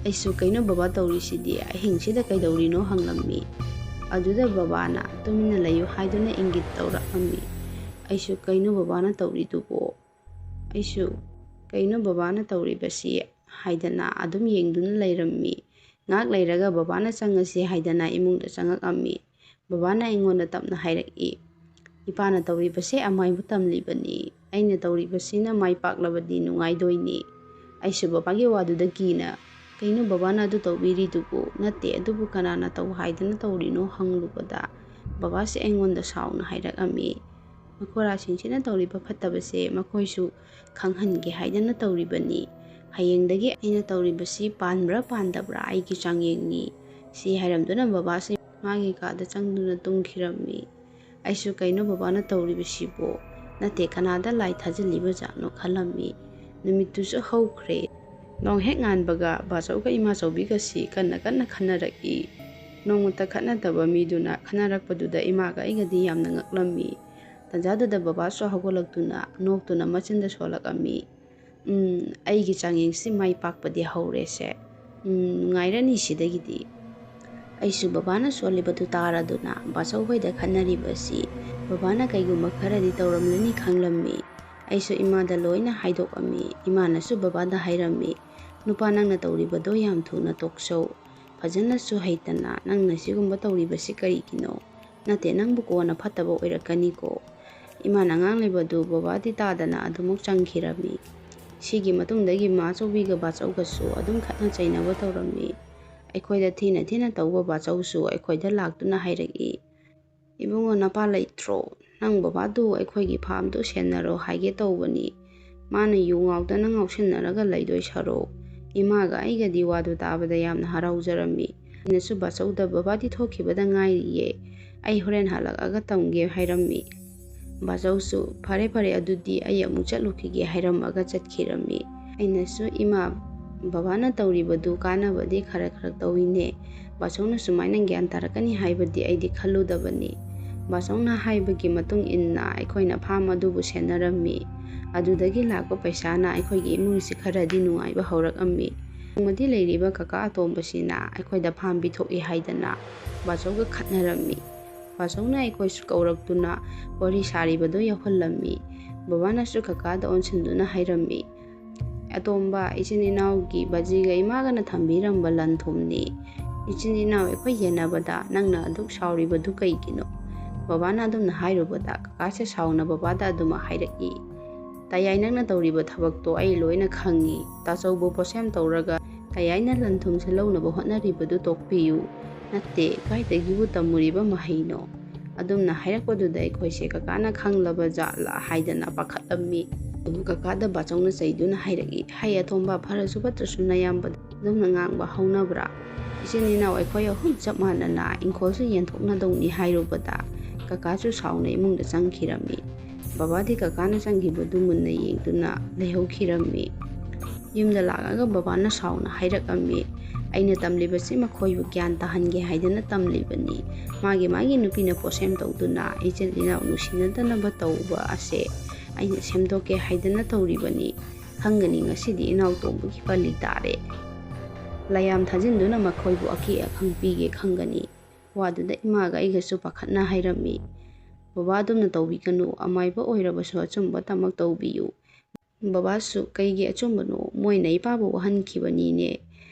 ꯑꯩꯁꯨ "ꯀꯩꯅꯣ ꯕꯕꯥ ꯇꯧꯔꯤꯁꯤꯗꯤ, ꯑꯍꯤꯡꯁꯤꯗ ꯀꯩꯗꯧꯔꯤꯅꯣ" ꯍꯪꯂꯝꯃꯤ꯫ ꯑꯗꯨꯗ ꯕꯕꯥꯅ ꯇꯨꯃꯤꯟꯅ ꯂꯩꯌꯨ ꯍꯥꯏꯗꯨꯅ ꯏꯪꯒꯤꯠ ꯇꯧꯔꯛꯑꯝꯃꯤ꯫ ꯑꯩꯁꯨ "ꯀꯩꯅꯣ ꯕꯕꯥꯅ ꯇꯧꯔꯤꯗꯨꯕꯣ? ꯑꯩꯁꯨ "ꯀꯩꯅꯣ ꯕꯕꯥꯅ ꯇꯧꯔꯤꯕꯁꯤ" ꯍꯥꯏꯗꯅ ꯑꯗꯨꯝ ꯌꯦꯡꯗꯨꯅ ꯂꯩꯔꯝꯃꯤ꯫ ꯉꯥꯛ ꯂꯩꯔꯒ ꯕꯕꯥꯅ ꯆꯪꯉꯁꯤ ꯍꯥꯏꯗꯅ ꯏꯃꯨꯡꯗ ꯆꯪꯉꯛꯑꯝꯃꯤ꯫ ꯕꯕꯥꯅ ꯑꯩꯉꯣꯟꯗ ꯇꯞꯅ ꯍꯥꯏꯔꯛꯏ, "ꯏꯄꯥꯅ ꯇꯧꯔꯤꯕꯁꯦ ꯑꯃꯥꯏꯕ ꯇꯝꯂꯤꯕꯅꯤ, ꯑꯩꯅ ꯇꯧꯔꯤꯕꯁꯤꯅ ꯃꯥꯏ ꯄꯥꯛꯂꯕꯗꯤ ꯅꯨꯡꯉꯥꯏꯗꯣꯏꯅꯤ"꯫ ꯑꯩꯁꯨ ꯕꯕꯥꯒꯤ ꯋꯥꯗꯨꯗ ꯀꯤꯅ, "ꯀꯩꯅꯣ ꯕꯕꯥꯅ ꯑꯗꯨ ꯇꯧꯕꯤꯔꯤꯗꯨꯕꯨ"꯫ "ꯅꯠꯇꯦ, ꯑꯗꯨꯕꯨ ꯀꯅꯥꯅ ꯇꯧ ꯍꯥꯏꯗꯅ ꯇꯧꯔꯤꯅꯣ" ꯍꯪꯂꯨꯕꯗ ꯕꯕꯥꯁꯤ ꯑꯩꯉꯣꯟꯗ ꯁꯥꯎꯅ ꯍꯥꯏꯔꯛꯑꯝꯃꯤ, "ꯃꯈꯨꯔꯥꯁꯤꯡꯁꯤꯅ ꯇꯧꯔꯤꯕ ꯐꯠꯇꯕꯁꯦ ꯃꯈꯣꯏꯁꯨ ꯈꯪꯍꯟꯒꯦ ꯍꯥꯏꯗꯅ ꯇꯧꯔꯤꯕꯅꯤ. ꯍꯌꯦꯡꯗꯒꯤ ꯑꯩꯅ ꯇꯧꯔꯤꯕꯁꯤ ꯄꯥꯟꯕ꯭ꯔꯥ ꯄꯥꯟꯗꯕ꯭ꯔꯥ ꯑꯩꯒꯤ ꯆꯥꯡꯌꯦꯡꯅꯤ"꯫ ꯁꯤ ꯍꯥꯏꯔꯝꯗꯨꯅ ꯕꯕꯥꯁꯤ ꯃꯥꯒꯤ ꯀꯥꯗ ꯆꯪꯗꯨꯅ ꯇꯨꯝꯈꯤꯔꯝꯃꯤ꯫ ꯑꯩꯁꯨ "ꯀꯩꯅꯣ ꯕꯕꯥꯅ ꯇꯧꯔꯤꯕꯁꯤꯕꯣ? ꯅꯠꯇꯦ, ꯀꯅꯥꯗ ꯂꯥꯏ ꯊꯥꯖꯤꯜꯂꯤꯕ ꯖꯥꯠꯅꯣ" ꯈꯜꯂꯝꯃꯤ꯫ ꯅꯨꯃꯤꯠꯇꯨꯁꯨ ꯍꯧꯈ꯭ꯔꯦ꯫ ꯅꯣꯡ ꯍꯦꯛ ꯉꯥꯟꯕꯒ ꯕꯥꯆꯧꯒ ꯏꯃꯥꯆꯧꯕꯤꯒꯁꯤ ꯀꯟꯅ ꯈꯟꯅꯔꯛꯏ꯫ ꯅꯣꯡꯃꯇ ꯈꯠꯅꯗꯕ ꯃꯤꯗꯨꯅ ꯈꯠꯅꯔꯛꯄꯗꯨꯗ ꯏꯃꯥꯒ ꯑꯩꯒꯗꯤ ꯌꯥꯝꯅ ꯉꯛꯂꯝꯃꯤ꯫ ꯇꯟꯖꯥꯗꯨꯗ ꯕꯕꯥꯁꯨ ꯍꯧꯒꯠꯂꯛꯇꯨꯅ ꯅꯣꯛꯇꯨꯅ ꯃꯆꯤꯟꯗ ꯁꯣꯜꯂꯛꯑꯝꯃꯤ, "ꯑꯩꯒꯤ ꯆꯥꯡꯌꯦꯡꯁꯤ ꯃꯥꯏ ꯄꯥꯛꯄꯗꯤ ꯍꯧꯔꯦꯁꯦ. ꯅꯨꯡꯉꯥꯏꯔꯅꯤ ꯁꯤꯗꯒꯤꯗꯤ"꯫ ꯑꯩꯁꯨ ꯕꯕꯥꯅ ꯁꯣꯜꯂꯤꯕꯗꯨ ꯇꯥꯔꯗꯨꯅ ꯕꯥꯆꯧ ꯍꯣꯏꯗ ꯈꯠꯅꯔꯤꯕꯁꯤ ꯕꯕꯥꯅ ꯀꯩꯒꯨꯝꯕ ꯈꯔꯗꯤ ꯇꯧꯔꯝꯂꯅꯤ ꯈꯪꯂꯝꯃꯤ꯫ ꯑꯩꯁꯨ ꯏꯃꯥꯗ ꯂꯣꯏꯅ ꯍꯥꯏꯗꯣꯛꯑꯝꯃꯤ꯫ ꯏꯃꯥꯅꯁꯨ ꯕꯕꯥꯗ ꯍꯥꯏꯔꯝꯃꯤ, "ꯅꯨꯄꯥ, ꯅꯪꯅ ꯇꯧꯔꯤꯕꯗꯣ ꯌꯥꯝ ꯊꯨꯅ ꯇꯣꯛꯆꯧ. ꯐꯖꯅꯁꯨ ꯍꯩꯇꯅ ꯅꯪꯅ ꯁꯤꯒꯨꯝꯕ ꯇꯧꯔꯤꯕꯁꯤ ꯀꯔꯤꯒꯤꯅꯣ? ꯅꯠꯇꯦ, ꯅꯪꯕꯨ ꯀꯣꯟꯅ ꯐꯠꯇꯕ ꯑꯣꯏꯔꯛꯀꯅꯤꯀꯣ". ꯏꯃꯥꯅ ꯉꯥꯡꯂꯤꯕꯗꯨ ꯕꯕꯥꯗꯤ ꯇꯥꯗꯅ ꯑꯗꯨꯃꯛ ꯆꯪꯈꯤꯔꯝꯃꯤ꯫ ꯁꯤꯒꯤ ꯃꯇꯨꯡꯗꯒꯤ ꯃꯥꯆꯧꯕꯤꯒ ꯕꯥꯆꯧꯒꯁꯨ ꯑꯗꯨꯝ ꯈꯠꯅ ꯆꯩꯅꯕ ꯇꯧꯔꯝꯃꯤ꯫ ꯑꯩꯈꯣꯏꯗ ꯊꯤꯅ ꯇꯧꯕ ꯕꯥꯆꯧꯁꯨ ꯑꯩꯈꯣꯏꯗ ꯂꯥꯛꯇꯨꯅ ꯍꯥꯏꯔꯛꯏ, "ꯏꯕꯨꯡꯉꯣ, ꯅꯄꯥ ꯂꯩꯇ꯭ꯔꯣ? ꯅꯪ ꯕꯕꯥꯗꯨ ꯑꯩꯈꯣꯏꯒꯤ ꯐꯥꯝꯗꯨ ꯁꯦꯟꯅꯔꯣ ꯍꯥꯏꯒꯦ ꯇꯧꯕꯅꯤ. ꯃꯥꯅ ꯌꯨ ꯉꯥꯎꯗꯅ ꯉꯥꯎꯁꯤꯟꯅꯔꯒ ꯂꯩꯗꯣꯏ ꯁꯔꯨꯛ". ꯏꯃꯥꯒ ꯑꯩꯒꯗꯤ ꯋꯥꯗꯨ ꯇꯥꯕꯗ ꯌꯥꯝꯅ ꯍꯔꯥꯎꯖꯔꯝꯃꯤ꯫ ꯑꯩꯅꯁꯨ ꯕꯥꯆꯧꯗ, "ꯕꯕꯥꯗꯤ ꯊꯣꯛꯈꯤꯕꯗ ꯉꯥꯏꯔꯤꯌꯦ, ꯑꯩ ꯍꯣꯔꯦꯟ ꯍꯜꯂꯛꯑꯒ ꯇꯝꯒꯦ" ꯍꯥꯏꯔꯝꯃꯤ꯫ ꯕꯥꯆꯧꯁꯨ "ꯐꯔꯦ ꯑꯗꯨꯗꯤ ꯑꯩ ꯑꯃꯨꯛ ꯆꯠꯂꯨꯈꯤꯒꯦ" ꯍꯥꯏꯔꯝꯃꯒ ꯆꯠꯈꯤꯔꯝꯃꯤ꯫ ꯑꯩꯅꯁꯨ, "ꯏꯃꯥ, ꯕꯕꯥꯅ ꯇꯧꯔꯤꯕꯗꯨ ꯀꯥꯟꯅꯕꯗꯤ ꯈꯔ ꯇꯧꯏꯅꯦ. ꯕꯥꯆꯧꯅ ꯁꯨꯃꯥꯏꯅ ꯒ꯭ꯌꯥꯟ ꯇꯥꯔꯛꯀꯅꯤ ꯍꯥꯏꯕꯗꯤ ꯑꯩꯗꯤ ꯈꯜꯂꯨꯗꯕꯅꯤ". ꯕꯥꯆꯧꯅ ꯍꯥꯏꯕꯒꯤ ꯃꯇꯨꯡ ꯏꯟꯅ ꯑꯩꯈꯣꯏꯅ ꯐꯥꯝ ꯑꯗꯨꯕꯨ ꯁꯦꯟꯅꯔꯝꯃꯤ꯫ ꯑꯗꯨꯗꯒꯤ ꯂꯥꯛꯄ ꯄꯩꯁꯥꯅ ꯑꯩꯈꯣꯏꯒꯤ ꯏꯃꯨꯡꯁꯤ ꯈꯔꯗꯤ ꯅꯨꯡꯉꯥꯏꯕ ꯍꯧꯔꯛꯑꯝꯃꯤ꯫ ꯅꯣꯡꯃꯗꯤ ꯂꯩꯔꯤꯕ ꯀꯀꯥ ꯑꯇꯣꯝꯕꯁꯤꯅ ꯑꯩꯈꯣꯏꯗ ꯐꯥꯝ ꯄꯤꯊꯣꯛꯏ ꯍꯥꯏꯗꯅ ꯕꯥꯆꯧꯒ ꯈꯠꯅꯔꯝꯃꯤ꯫ ꯕꯥꯆꯧꯅ ꯑꯩꯈꯣꯏꯁꯨ ꯀꯧꯔꯛꯇꯨꯅ ꯋꯥꯔꯤ ꯁꯥꯔꯤꯕꯗꯨ ꯌꯥꯎꯍꯜꯂꯝꯃꯤ꯫ ꯕꯕꯥꯅꯁꯨ ꯀꯀꯥꯗ ꯑꯣꯟꯁꯤꯟꯗꯨꯅ ꯍꯥꯏꯔꯝꯃꯤ, "ꯑꯇꯣꯝꯕ, ꯏꯆꯤꯟ ꯏꯅꯥꯎꯒꯤ ꯕꯥꯖꯤꯒ ꯏꯃꯥꯒꯅ ꯊꯝꯕꯤꯔꯝꯕ ꯂꯟ ꯊꯨꯝꯅꯤ. ꯏꯆꯤꯟ ꯏꯅꯥꯎ ꯑꯩꯈꯣꯏ ꯌꯦꯟꯅꯕꯗ ꯅꯪꯅ ꯑꯗꯨꯛ ꯁꯥꯎꯔꯤꯕꯗꯨ ꯀꯩꯒꯤꯅꯣ"꯫ ꯕꯕꯥꯅ ꯑꯗꯨꯝꯅ ꯍꯥꯏꯔꯨꯕꯗ ꯀꯀꯥꯁꯦ ꯁꯥꯎꯅ ꯕꯕꯥꯗ ꯑꯗꯨꯃꯛ ꯍꯥꯏꯔꯛꯏ, "ꯇꯌꯥꯏ, ꯅꯪꯅ ꯇꯧꯔꯤꯕ ꯊꯕꯛꯇꯣ ꯑꯩ ꯂꯣꯏꯅ ꯈꯪꯏ. ꯇꯥꯆꯧꯕꯨ ꯄꯣꯠꯁꯦꯝ ꯇꯧꯔꯒ ꯇꯌꯥꯏꯅ ꯂꯟ-ꯊꯨꯝꯁꯦ ꯂꯧꯅꯕ ꯍꯣꯠꯅꯔꯤꯕꯗꯨ ꯇꯣꯛꯄꯤꯌꯨ, ꯅꯠꯇꯦ ꯀꯥꯏꯗꯒꯤꯕꯨ ꯇꯝꯃꯨꯔꯤꯕ ꯃꯍꯩꯅꯣ? ꯑꯗꯨꯝꯅ ꯍꯥꯏꯔꯛꯄꯗꯨꯗ ꯑꯩꯈꯣꯏꯁꯦ ꯀꯀꯥꯅ ꯈꯪꯂꯕ ꯖꯥꯠꯂꯥ ꯍꯥꯏꯗꯅ ꯄꯥꯈꯠꯂꯝꯃꯤ꯫ ꯑꯗꯨꯕꯨ ꯀꯀꯥꯗ ꯕꯥꯆꯧꯅ ꯆꯩꯗꯨꯅ ꯍꯥꯏꯔꯛꯏ, "ꯍꯩ ꯑꯊꯣꯝꯕ, ꯐꯔꯁꯨ ꯐꯠꯇ꯭ꯔꯁꯨ ꯅꯌꯥꯝꯕꯗ ꯑꯗꯨꯝꯅ ꯉꯥꯡꯕ ꯍꯧꯅꯕ꯭ꯔꯥ? ꯏꯆꯤꯟ-ꯏꯅꯥꯎ ꯑꯩꯈꯣꯏ ꯑꯍꯨꯝ ꯆꯞ ꯃꯥꯟꯅꯅ ꯏꯪꯈꯣꯜꯁꯨ ꯌꯦꯟꯊꯣꯛꯅꯗꯧꯅꯤ" ꯍꯥꯏꯔꯨꯕꯗ ꯀꯀꯥꯁꯨ ꯁꯥꯎꯅ ꯏꯃꯨꯡꯗ ꯆꯪꯈꯤꯔꯝꯃꯤ꯫ ꯕꯕꯥꯗꯤ ꯀꯀꯥꯅ ꯆꯪꯈꯤꯕꯗꯨ ꯃꯨꯟꯅ ꯌꯦꯡꯗꯨꯅ ꯂꯩꯍꯧꯈꯤꯔꯝꯃꯤ꯫ ꯌꯨꯝꯗ ꯂꯥꯛꯑꯒ ꯕꯕꯥꯅ ꯁꯥꯎꯅ ꯍꯥꯏꯔꯛꯑꯝꯃꯤ, "ꯑꯩꯅ ꯇꯝꯂꯤꯕꯁꯤ ꯃꯈꯣꯏꯕꯨ ꯒ꯭ꯌꯥꯟ ꯇꯥꯍꯟꯒꯦ ꯍꯥꯏꯗꯅ ꯇꯝꯂꯤꯕꯅꯤ꯫ ꯃꯥꯒꯤ ꯅꯨꯄꯤꯅ ꯄꯣꯠꯁꯦꯝ ꯇꯧꯗꯨꯅ ꯏꯆꯤꯟ-ꯏꯅꯥꯎ ꯅꯨꯡꯁꯤꯅꯗꯅꯕ ꯇꯧꯕ ꯑꯁꯦ ꯑꯩꯅ ꯁꯦꯝꯗꯣꯛꯀꯦ ꯍꯥꯏꯗꯅ ꯇꯧꯔꯤꯕꯅꯤ꯫ ꯈꯪꯒꯅꯤ ꯉꯁꯤꯗꯤ ꯏꯅꯥꯎꯇꯣꯝꯕꯒꯤ ꯄꯜꯂꯤ ꯇꯥꯔꯦ꯫ ꯂꯌꯥꯝ ꯊꯥꯖꯤꯟꯗꯨꯅ ꯃꯈꯣꯏꯕꯨ ꯑꯀꯤ-ꯑꯈꯪ ꯄꯤꯒꯦ ꯈꯪꯒꯅꯤ"꯫ ꯋꯥꯗꯨꯗ ꯏꯃꯥꯒ ꯑꯩꯒꯁꯨ ꯄꯥꯈꯠꯅ ꯍꯥꯏꯔꯝꯃꯤ, "ꯕꯕꯥ ꯑꯗꯨꯝꯅ ꯇꯧꯕꯤꯒꯅꯨ, ꯑꯃꯥꯏꯕ ꯑꯣꯏꯔꯕꯁꯨ ꯑꯆꯨꯝꯕ ꯇꯃꯛ ꯇꯧꯕꯤꯌꯨ"꯫ ꯕꯕꯥꯁꯨ, "ꯀꯩꯒꯤ ꯑꯆꯨꯝꯕꯅꯣ? ꯃꯣꯏꯅ ꯏꯄꯥꯕꯨ ꯋꯥꯍꯟꯈꯤꯕꯅꯤꯅꯦ꯫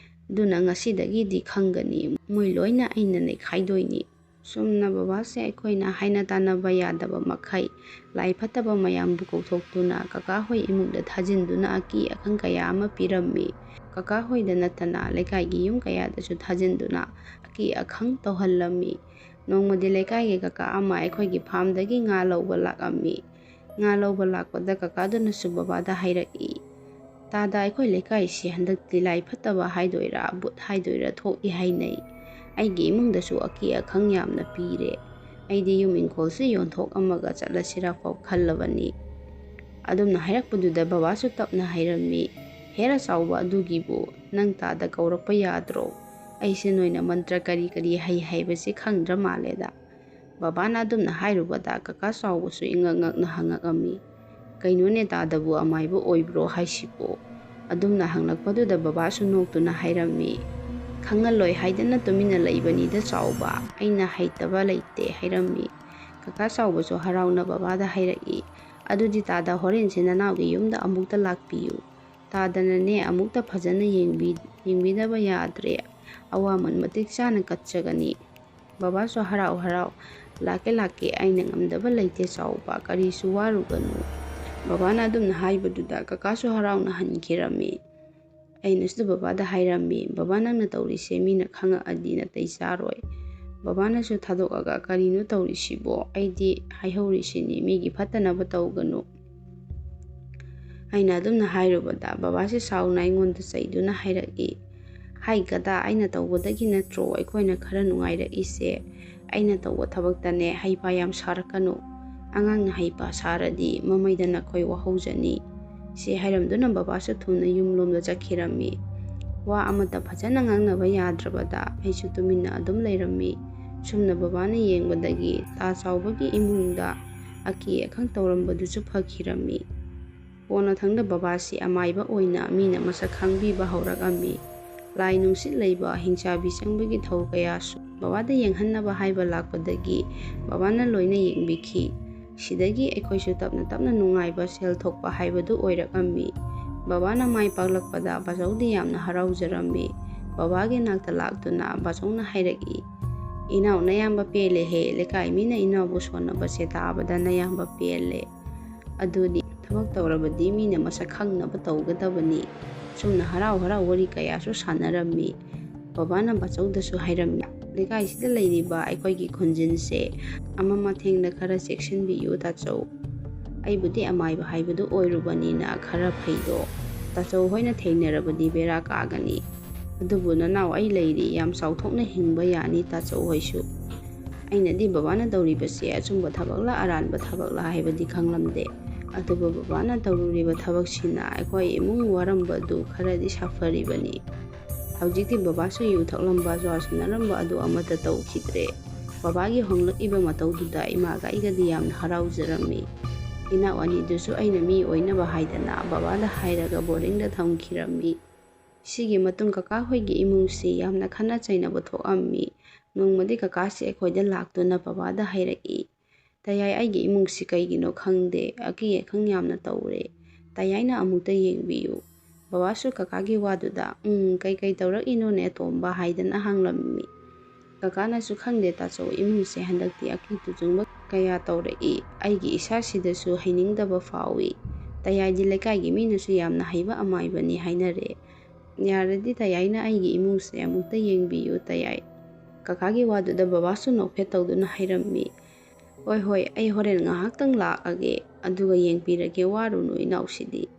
ꯑꯗꯨꯅ ꯉꯁꯤꯗꯒꯤꯗꯤ ꯈꯪꯒꯅꯤ, ꯃꯣꯏ ꯂꯣꯏꯅ ꯑꯩꯅ ꯅꯩꯈꯥꯏꯗꯣꯏꯅꯤ"꯫ ꯁꯨꯝꯅ ꯕꯕꯥꯁꯦ ꯑꯩꯈꯣꯏꯅ ꯍꯥꯏꯅ ꯇꯥꯟꯅꯕ ꯌꯥꯗꯕ ꯃꯈꯩ ꯂꯥꯏ ꯐꯠꯇꯕ ꯃꯌꯥꯝꯕꯨ ꯀꯧꯊꯣꯛꯇꯨꯅ ꯀꯀꯥ ꯍꯣꯏ ꯏꯃꯨꯡꯗ ꯊꯥꯖꯤꯟꯗꯨꯅ ꯑꯀꯤ-ꯑꯈꯪ ꯀꯌꯥ ꯑꯃ ꯄꯤꯔꯝꯃꯤ꯫ ꯀꯀꯥ ꯍꯣꯏꯗ ꯅꯠꯇꯅ ꯂꯩꯀꯥꯏꯒꯤ ꯌꯨꯝ ꯀꯌꯥꯗꯁꯨ ꯊꯥꯖꯤꯟꯗꯨꯅ ꯑꯀꯤ-ꯑꯈꯪ ꯇꯧꯍꯜꯂꯝꯃꯤ꯫ ꯅꯣꯡꯃꯗꯤ ꯂꯩꯀꯥꯏꯒꯤ ꯀꯀꯥ ꯑꯃ ꯑꯩꯈꯣꯏꯒꯤ ꯐꯥꯔꯝꯗꯒꯤ ꯉꯥ ꯂꯧꯕ ꯂꯥꯛꯑꯝꯃꯤ꯫ ꯉꯥ ꯂꯧꯕ ꯂꯥꯛꯄꯗ ꯀꯀꯥꯗꯨꯅꯁꯨ ꯕꯕꯥꯗ ꯍꯥꯏꯔꯛꯏ, "ꯇꯥꯗ, ꯑꯩꯈꯣꯏ ꯂꯩꯀꯥꯏꯁꯤ ꯍꯟꯗꯛꯇꯤ ꯂꯥꯏ ꯐꯠꯇꯕ ꯍꯥꯏꯗꯣꯏꯔꯥ ꯚꯨꯠ ꯍꯥꯏꯗꯣꯏꯔꯥ ꯊꯣꯛꯏ ꯍꯥꯏꯅꯩ꯫ ꯑꯩꯒꯤ ꯏꯃꯨꯡꯗꯁꯨ ꯑꯀꯤ-ꯑꯈꯪ ꯌꯥꯝꯅ ꯄꯤꯔꯦ꯫ ꯑꯩꯗꯤ ꯌꯨꯝ ꯏꯪꯈꯣꯜꯁꯨ ꯌꯣꯟꯊꯣꯛꯑꯝꯃꯒ ꯆꯠꯂꯁꯤꯔ ꯐꯥꯎ ꯈꯜꯂꯕꯅꯤ"꯫ ꯑꯗꯨꯝꯅ ꯍꯥꯏꯔꯛꯄꯗꯨꯗ ꯕꯕꯥꯁꯨ ꯇꯞꯅ ꯍꯥꯏꯔꯝꯃꯤ, "ꯍꯦꯔꯥ ꯆꯥꯎꯕ, ꯑꯗꯨꯒꯤꯕꯨ ꯅꯪ ꯇꯥꯗ ꯀꯧꯔꯛꯄ ꯌꯥꯗ꯭ꯔꯣ? ꯑꯩꯁꯦ ꯅꯣꯏꯅ ꯃꯟꯇ꯭ꯔ ꯀꯔꯤ ꯍꯩ ꯍꯥꯏꯕꯁꯤ ꯈꯪꯗ꯭ꯔ ꯃꯥꯜꯂꯦꯗ"꯫ ꯕꯕꯥꯅ ꯑꯗꯨꯝꯅ ꯍꯥꯏꯔꯨꯕꯗ ꯀꯀꯥ ꯆꯥꯎꯕꯁꯨ ꯏꯉꯛ-ꯉꯛꯅ ꯍꯪꯉꯛꯑꯝꯃꯤ, "ꯀꯩꯅꯣꯅꯦ ꯇꯥꯗꯕꯨ ꯑꯃꯥꯏꯕ ꯑꯣꯏꯕ꯭ꯔꯣ ꯍꯥꯏꯁꯤꯕꯣ"꯫ ꯑꯗꯨꯝꯅ ꯍꯪꯂꯛꯄꯗꯨꯗ ꯕꯕꯥꯁꯨ ꯅꯣꯛꯇꯨꯅ ꯍꯥꯏꯔꯝꯃꯤ, "ꯈꯪꯍꯜꯂꯣꯏ ꯍꯥꯏꯗꯅ ꯇꯨꯃꯤꯟꯅ ꯂꯩꯕꯅꯤꯗ ꯆꯥꯎꯕ, ꯑꯩꯅ ꯍꯩꯇꯕ ꯂꯩꯇꯦ" ꯍꯥꯏꯔꯝꯃꯤ꯫ ꯀꯀꯥ ꯆꯥꯎꯕꯁꯨ ꯍꯔꯥꯎꯅ ꯕꯕꯥꯗ ꯍꯥꯏꯔꯛꯏ, "ꯑꯗꯨꯗꯤ ꯇꯥꯗ ꯍꯣꯔꯦꯟꯁꯦ ꯅꯅꯥꯎꯒꯤ ꯌꯨꯝꯗ ꯑꯃꯨꯛꯇ ꯂꯥꯛꯄꯤꯌꯨ. ꯇꯥꯗꯅꯅꯦ ꯑꯃꯨꯛꯇ ꯐꯖꯅ ꯌꯦꯡꯕꯤꯗꯕ ꯌꯥꯗ꯭ꯔꯦ. ꯑꯋꯥꯃꯟ ꯃꯇꯤꯛ ꯆꯥꯅ ꯀꯠꯆꯒꯅꯤ"꯫ ꯕꯕꯥꯁꯨ ꯍꯔꯥꯎ-ꯍꯔꯥꯎ, "ꯂꯥꯛꯀꯦ, ꯑꯩꯅ ꯉꯝꯗꯕ ꯂꯩꯇꯦ ꯆꯥꯎꯕ, ꯀꯔꯤꯁꯨ ꯋꯥꯔꯨꯒꯅꯨ"꯫ ꯕꯕꯥꯅ ꯑꯗꯨꯝꯅ ꯍꯥꯏꯕꯗꯨꯗ ꯀꯀꯥꯁꯨ ꯍꯔꯥꯎꯅ ꯍꯟꯈꯤꯔꯝꯃꯤ꯫ ꯑꯩꯅꯁꯨ ꯕꯕꯥꯗ ꯍꯥꯏꯔꯝꯃꯤ, "ꯕꯕꯥ, ꯅꯪꯅ ꯇꯧꯔꯤꯁꯦ ꯃꯤꯅ ꯈꯪꯉꯛꯑꯗꯤ ꯅꯥꯇꯩ ꯆꯥꯔꯣꯏ". ꯕꯕꯥꯅꯁꯨ ꯊꯥꯗꯣꯛꯑꯒ, "ꯀꯔꯤꯅꯣ ꯇꯧꯔꯤꯁꯤꯕꯣ? ꯑꯩꯗꯤ ꯍꯥꯏꯍꯧꯔꯤꯁꯤꯅꯤ ꯃꯤꯒꯤ ꯐꯠꯇꯅꯕ ꯇꯧꯒꯅꯨ". ꯑꯩꯅ ꯑꯗꯨꯝꯅ ꯍꯥꯏꯔꯨꯕꯗ ꯕꯕꯥꯁꯦ ꯁꯥꯎꯅ ꯑꯩꯉꯣꯟꯗ ꯆꯩꯗꯨꯅ ꯍꯥꯏꯔꯛꯏ, "ꯍꯥꯏ ꯒꯗꯥ, ꯑꯩꯅ ꯇꯧꯕꯗꯒꯤ ꯅꯠꯇ꯭ꯔꯣ ꯑꯩꯈꯣꯏꯅ ꯈꯔ ꯅꯨꯡꯉꯥꯏꯔꯛꯏꯁꯦ? ꯑꯩꯅ ꯇꯧꯕ ꯊꯕꯛꯇꯅꯦ ꯍꯩꯄꯥ ꯌꯥꯝ ꯁꯥꯔꯛꯀꯅꯨ. ꯑꯉꯥꯡꯅ ꯍꯩꯄꯥ ꯁꯥꯔꯗꯤ ꯃꯃꯩꯗ ꯅꯈꯣꯏ ꯋꯥꯍꯧꯖꯅꯤ". ꯁꯤ ꯍꯥꯏꯔꯝꯗꯨꯅ ꯕꯕꯥꯁꯨ ꯊꯨꯅ ꯌꯨꯝꯂꯣꯝꯗ ꯆꯠꯈꯤꯔꯝꯃꯤ꯫ ꯋꯥ ꯑꯃꯠꯇ ꯐꯖꯅ ꯉꯥꯡꯅꯕ ꯌꯥꯗ꯭ꯔꯕꯗ ꯑꯩꯁꯨ ꯇꯨꯃꯤꯟꯅ ꯑꯗꯨꯝ ꯂꯩꯔꯝꯃꯤ꯫ ꯁꯨꯝꯅ ꯕꯕꯥꯅ ꯌꯦꯡꯕꯗꯒꯤ ꯇꯥ ꯆꯥꯎꯕꯒꯤ ꯏꯃꯨꯡꯗ ꯑꯀꯤ-ꯑꯈꯪ ꯇꯧꯔꯝꯕꯗꯨꯁꯨ ꯐꯈꯤꯔꯝꯃꯤ꯫ ꯀꯣꯟꯅꯊꯪꯗ ꯕꯕꯥꯁꯤ ꯑꯃꯥꯏꯕ ꯑꯣꯏꯅ ꯃꯤꯅ ꯃꯁꯛ ꯈꯪꯕꯤꯕ ꯍꯧꯔꯛꯑꯝꯃꯤ꯫ ꯂꯥꯏ ꯅꯨꯡꯁꯤꯠ ꯂꯩꯕ, ꯍꯤꯡꯆꯥꯕꯤ ꯆꯪꯕꯒꯤ ꯊꯧ ꯀꯌꯥꯁꯨ ꯕꯕꯥꯗ ꯌꯦꯡꯍꯟꯅꯕ ꯍꯥꯏꯕ ꯂꯥꯛꯄꯗꯒꯤ ꯕꯕꯥꯅ ꯂꯣꯏꯅ ꯌꯦꯡꯕꯤꯈꯤ꯫ ꯁꯤꯗꯒꯤ ꯑꯩꯈꯣꯏꯁꯨ ꯇꯞꯅ ꯇꯞꯅ ꯅꯨꯡꯉꯥꯏꯕ, ꯁꯦꯜ ꯊꯣꯛꯄ ꯍꯥꯏꯕꯗꯨ ꯑꯣꯏꯔꯛꯑꯝꯃꯤ꯫ ꯕꯕꯥꯅ ꯃꯥꯏ ꯄꯥꯛꯂꯛꯄꯗ ꯕꯥꯆꯧꯗꯤ ꯌꯥꯝꯅ ꯍꯔꯥꯎꯖꯔꯝꯃꯤ꯫ ꯕꯕꯥꯒꯤ ꯅꯥꯛꯇ ꯂꯥꯛꯇꯨꯅ ꯕꯥꯆꯧꯅ ꯍꯥꯏꯔꯛꯏ, "ꯏꯅꯥꯎ ꯅꯌꯥꯝꯕ ꯄꯦꯜꯂꯦꯍꯦ. ꯂꯩꯀꯥꯏ ꯃꯤꯅ ꯏꯅꯥꯎꯕꯨ ꯁꯣꯟꯅꯕꯁꯦ ꯇꯥꯕꯗ ꯅꯌꯥꯝꯕ ꯄꯦꯜꯂꯦ. ꯑꯗꯨꯅꯤ, ꯊꯕꯛ ꯇꯧꯔꯕꯗꯤ ꯃꯤꯅ ꯃꯁꯛ ꯈꯪꯅꯕ ꯇꯧꯒꯗꯕꯅꯤ"꯫ ꯁꯨꯝꯅ ꯍꯔꯥꯎ-ꯍꯔꯥꯎ ꯋꯥꯔꯤ ꯀꯌꯥꯁꯨ ꯁꯥꯟꯅꯔꯝꯃꯤ꯫ ꯕꯕꯥꯅ ꯕꯥꯆꯧꯗꯁꯨ ꯍꯥꯏꯔꯝꯃꯤ, "ꯂꯩꯀꯥꯏꯁꯤꯗ ꯂꯩꯔꯤꯕ ꯑꯩꯈꯣꯏꯒꯤ ꯈꯨꯟꯖꯤꯟꯁꯦ ꯑꯃ-ꯃꯊꯦꯡꯗ ꯈꯔ ꯆꯦꯛꯁꯤꯟꯕꯤꯌꯨ ꯇꯥꯆꯧ. ꯑꯩꯕꯨꯗꯤ ꯑꯃꯥꯏꯕ ꯍꯥꯏꯕꯗꯨ ꯑꯣꯏꯔꯨꯕꯅꯤꯅ ꯈꯔ ꯐꯩꯗꯣ. ꯇꯥꯆꯧ ꯍꯣꯏꯅ ꯊꯦꯡꯅꯔꯕꯗꯤ ꯕꯦꯔꯥ ꯀꯥꯒꯅꯤ. ꯑꯗꯨꯕꯨ ꯅꯅꯥꯎ ꯑꯩ ꯂꯩꯔꯤ, ꯌꯥꯝ ꯆꯥꯎꯊꯣꯛꯅ ꯍꯤꯡꯕ ꯌꯥꯅꯤ ꯇꯥꯆꯧ ꯍꯣꯏꯁꯨ". ꯑꯩꯅꯗꯤ ꯕꯕꯥꯅ ꯇꯧꯔꯤꯕꯁꯦ ꯑꯆꯨꯝꯕ ꯊꯕꯛꯂ ꯑꯔꯥꯟꯕ ꯊꯕꯛꯂ ꯍꯥꯏꯕꯗꯤ ꯈꯪꯂꯝꯗꯦ꯫ ꯑꯗꯨꯕꯨ ꯕꯕꯥꯅ ꯇꯧꯔꯨꯔꯤꯕ ꯊꯕꯛꯁꯤꯅ ꯑꯩꯈꯣꯏ ꯏꯃꯨꯡ ꯋꯥꯔꯝꯕꯗꯨ ꯈꯔꯗꯤ ꯁꯥꯐꯔꯤꯕꯅꯤ꯫ ꯍꯧꯖꯤꯛꯇꯤ ꯕꯕꯥꯁꯨ ꯌꯨ ꯊꯛꯂꯝꯕ, ꯖꯨꯋꯥ ꯁꯥꯟꯅꯔꯝꯕ ꯑꯗꯨ ꯑꯃꯠꯇ ꯇꯧꯈꯤꯗ꯭ꯔꯦ꯫ ꯕꯕꯥꯒꯤ ꯍꯣꯡꯂꯛꯏꯕ ꯃꯇꯧꯗꯨꯗ ꯏꯃꯥꯒ ꯑꯩꯒꯗꯤ ꯌꯥꯝꯅ ꯍꯔꯥꯎꯖꯔꯝꯃꯤ꯫ ꯏꯅꯥꯎ ꯑꯅꯤꯗꯨꯁꯨ ꯑꯩꯅ ꯃꯤ ꯑꯣꯏꯅꯕ ꯍꯥꯏꯗꯅ ꯕꯕꯥꯗ ꯍꯥꯏꯔꯒ ꯕꯣꯔꯗꯤꯡꯗ ꯊꯝꯈꯤꯔꯝꯃꯤ꯫ ꯁꯤꯒꯤ ꯃꯇꯨꯡ ꯀꯀꯥ ꯍꯣꯏꯒꯤ ꯏꯃꯨꯡꯁꯤ ꯌꯥꯝꯅ ꯈꯠꯅ ꯆꯩꯅꯕ ꯊꯣꯛꯑꯝꯃꯤ꯫ ꯅꯣꯡꯃꯗꯤ ꯀꯀꯥꯁꯤ ꯑꯩꯈꯣꯏꯗ ꯂꯥꯛꯇꯨꯅ ꯕꯕꯥꯗ ꯍꯥꯏꯔꯛꯏ, "ꯇꯌꯥꯏ, ꯑꯩꯒꯤ ꯏꯃꯨꯡꯁꯤ ꯀꯩꯒꯤꯅꯣ ꯈꯪꯗꯦ, ꯑꯀꯤ-ꯑꯈꯪ ꯌꯥꯝꯅ ꯇꯧꯔꯦ. ꯇꯌꯥꯏꯅ ꯑꯃꯨꯛꯇ ꯌꯦꯡꯕꯤꯌꯨ". ꯕꯕꯥꯁꯨ ꯀꯀꯥꯒꯤ ꯋꯥꯗꯨꯗ "ꯀꯩ ꯇꯧꯔꯛꯏꯅꯣꯅꯦ ꯇꯣꯝꯕ" ꯍꯥꯏꯗꯅ ꯍꯪꯂꯝꯃꯤ꯫ ꯀꯀꯥꯅꯁꯨ, "ꯈꯪꯗꯦ ꯇꯥꯆꯧ, ꯏꯃꯨꯡꯁꯦ ꯍꯟꯗꯛꯇꯤ ꯑꯀꯤ ꯇꯨꯖꯨꯡꯕ ꯀꯌꯥ ꯇꯧꯔꯛꯏ. ꯑꯩꯒꯤ ꯏꯁꯥꯁꯤꯗꯁꯨ ꯍꯩꯅꯤꯡꯗꯕ ꯐꯥꯎꯏ. ꯇꯌꯥꯏꯗꯤ ꯂꯩꯀꯥꯏꯒꯤ ꯃꯤꯅꯁꯨ ꯌꯥꯝꯅ ꯍꯩꯕ ꯑꯃꯥꯏꯕꯅꯤ ꯍꯥꯏꯅꯔꯦ. ꯌꯥꯔꯗꯤ ꯇꯌꯥꯏꯅ ꯑꯩꯒꯤ ꯏꯃꯨꯡꯁꯦ ꯑꯃꯨꯛꯇ ꯌꯦꯡꯕꯤꯌꯨ ꯇꯌꯥꯏ꯫ ꯀꯀꯥꯒꯤ ꯋꯥꯗꯨꯗ ꯕꯕꯥꯁꯨ ꯅꯣꯛꯐꯦꯠ ꯇꯧꯗꯨꯅ ꯍꯥꯏꯔꯝꯃꯤ꯫ ꯍꯣꯏ ꯑꯩ ꯍꯣꯔꯦꯟ ꯉꯥꯏꯍꯥꯛꯇꯪ ꯂꯥꯛꯑꯒꯦ ꯑꯗꯨꯒ ꯌꯦꯡꯕꯤꯔꯒꯦ ꯋꯥꯔꯨꯅꯨ ꯏꯅꯥꯎꯁꯤꯗꯤ꯫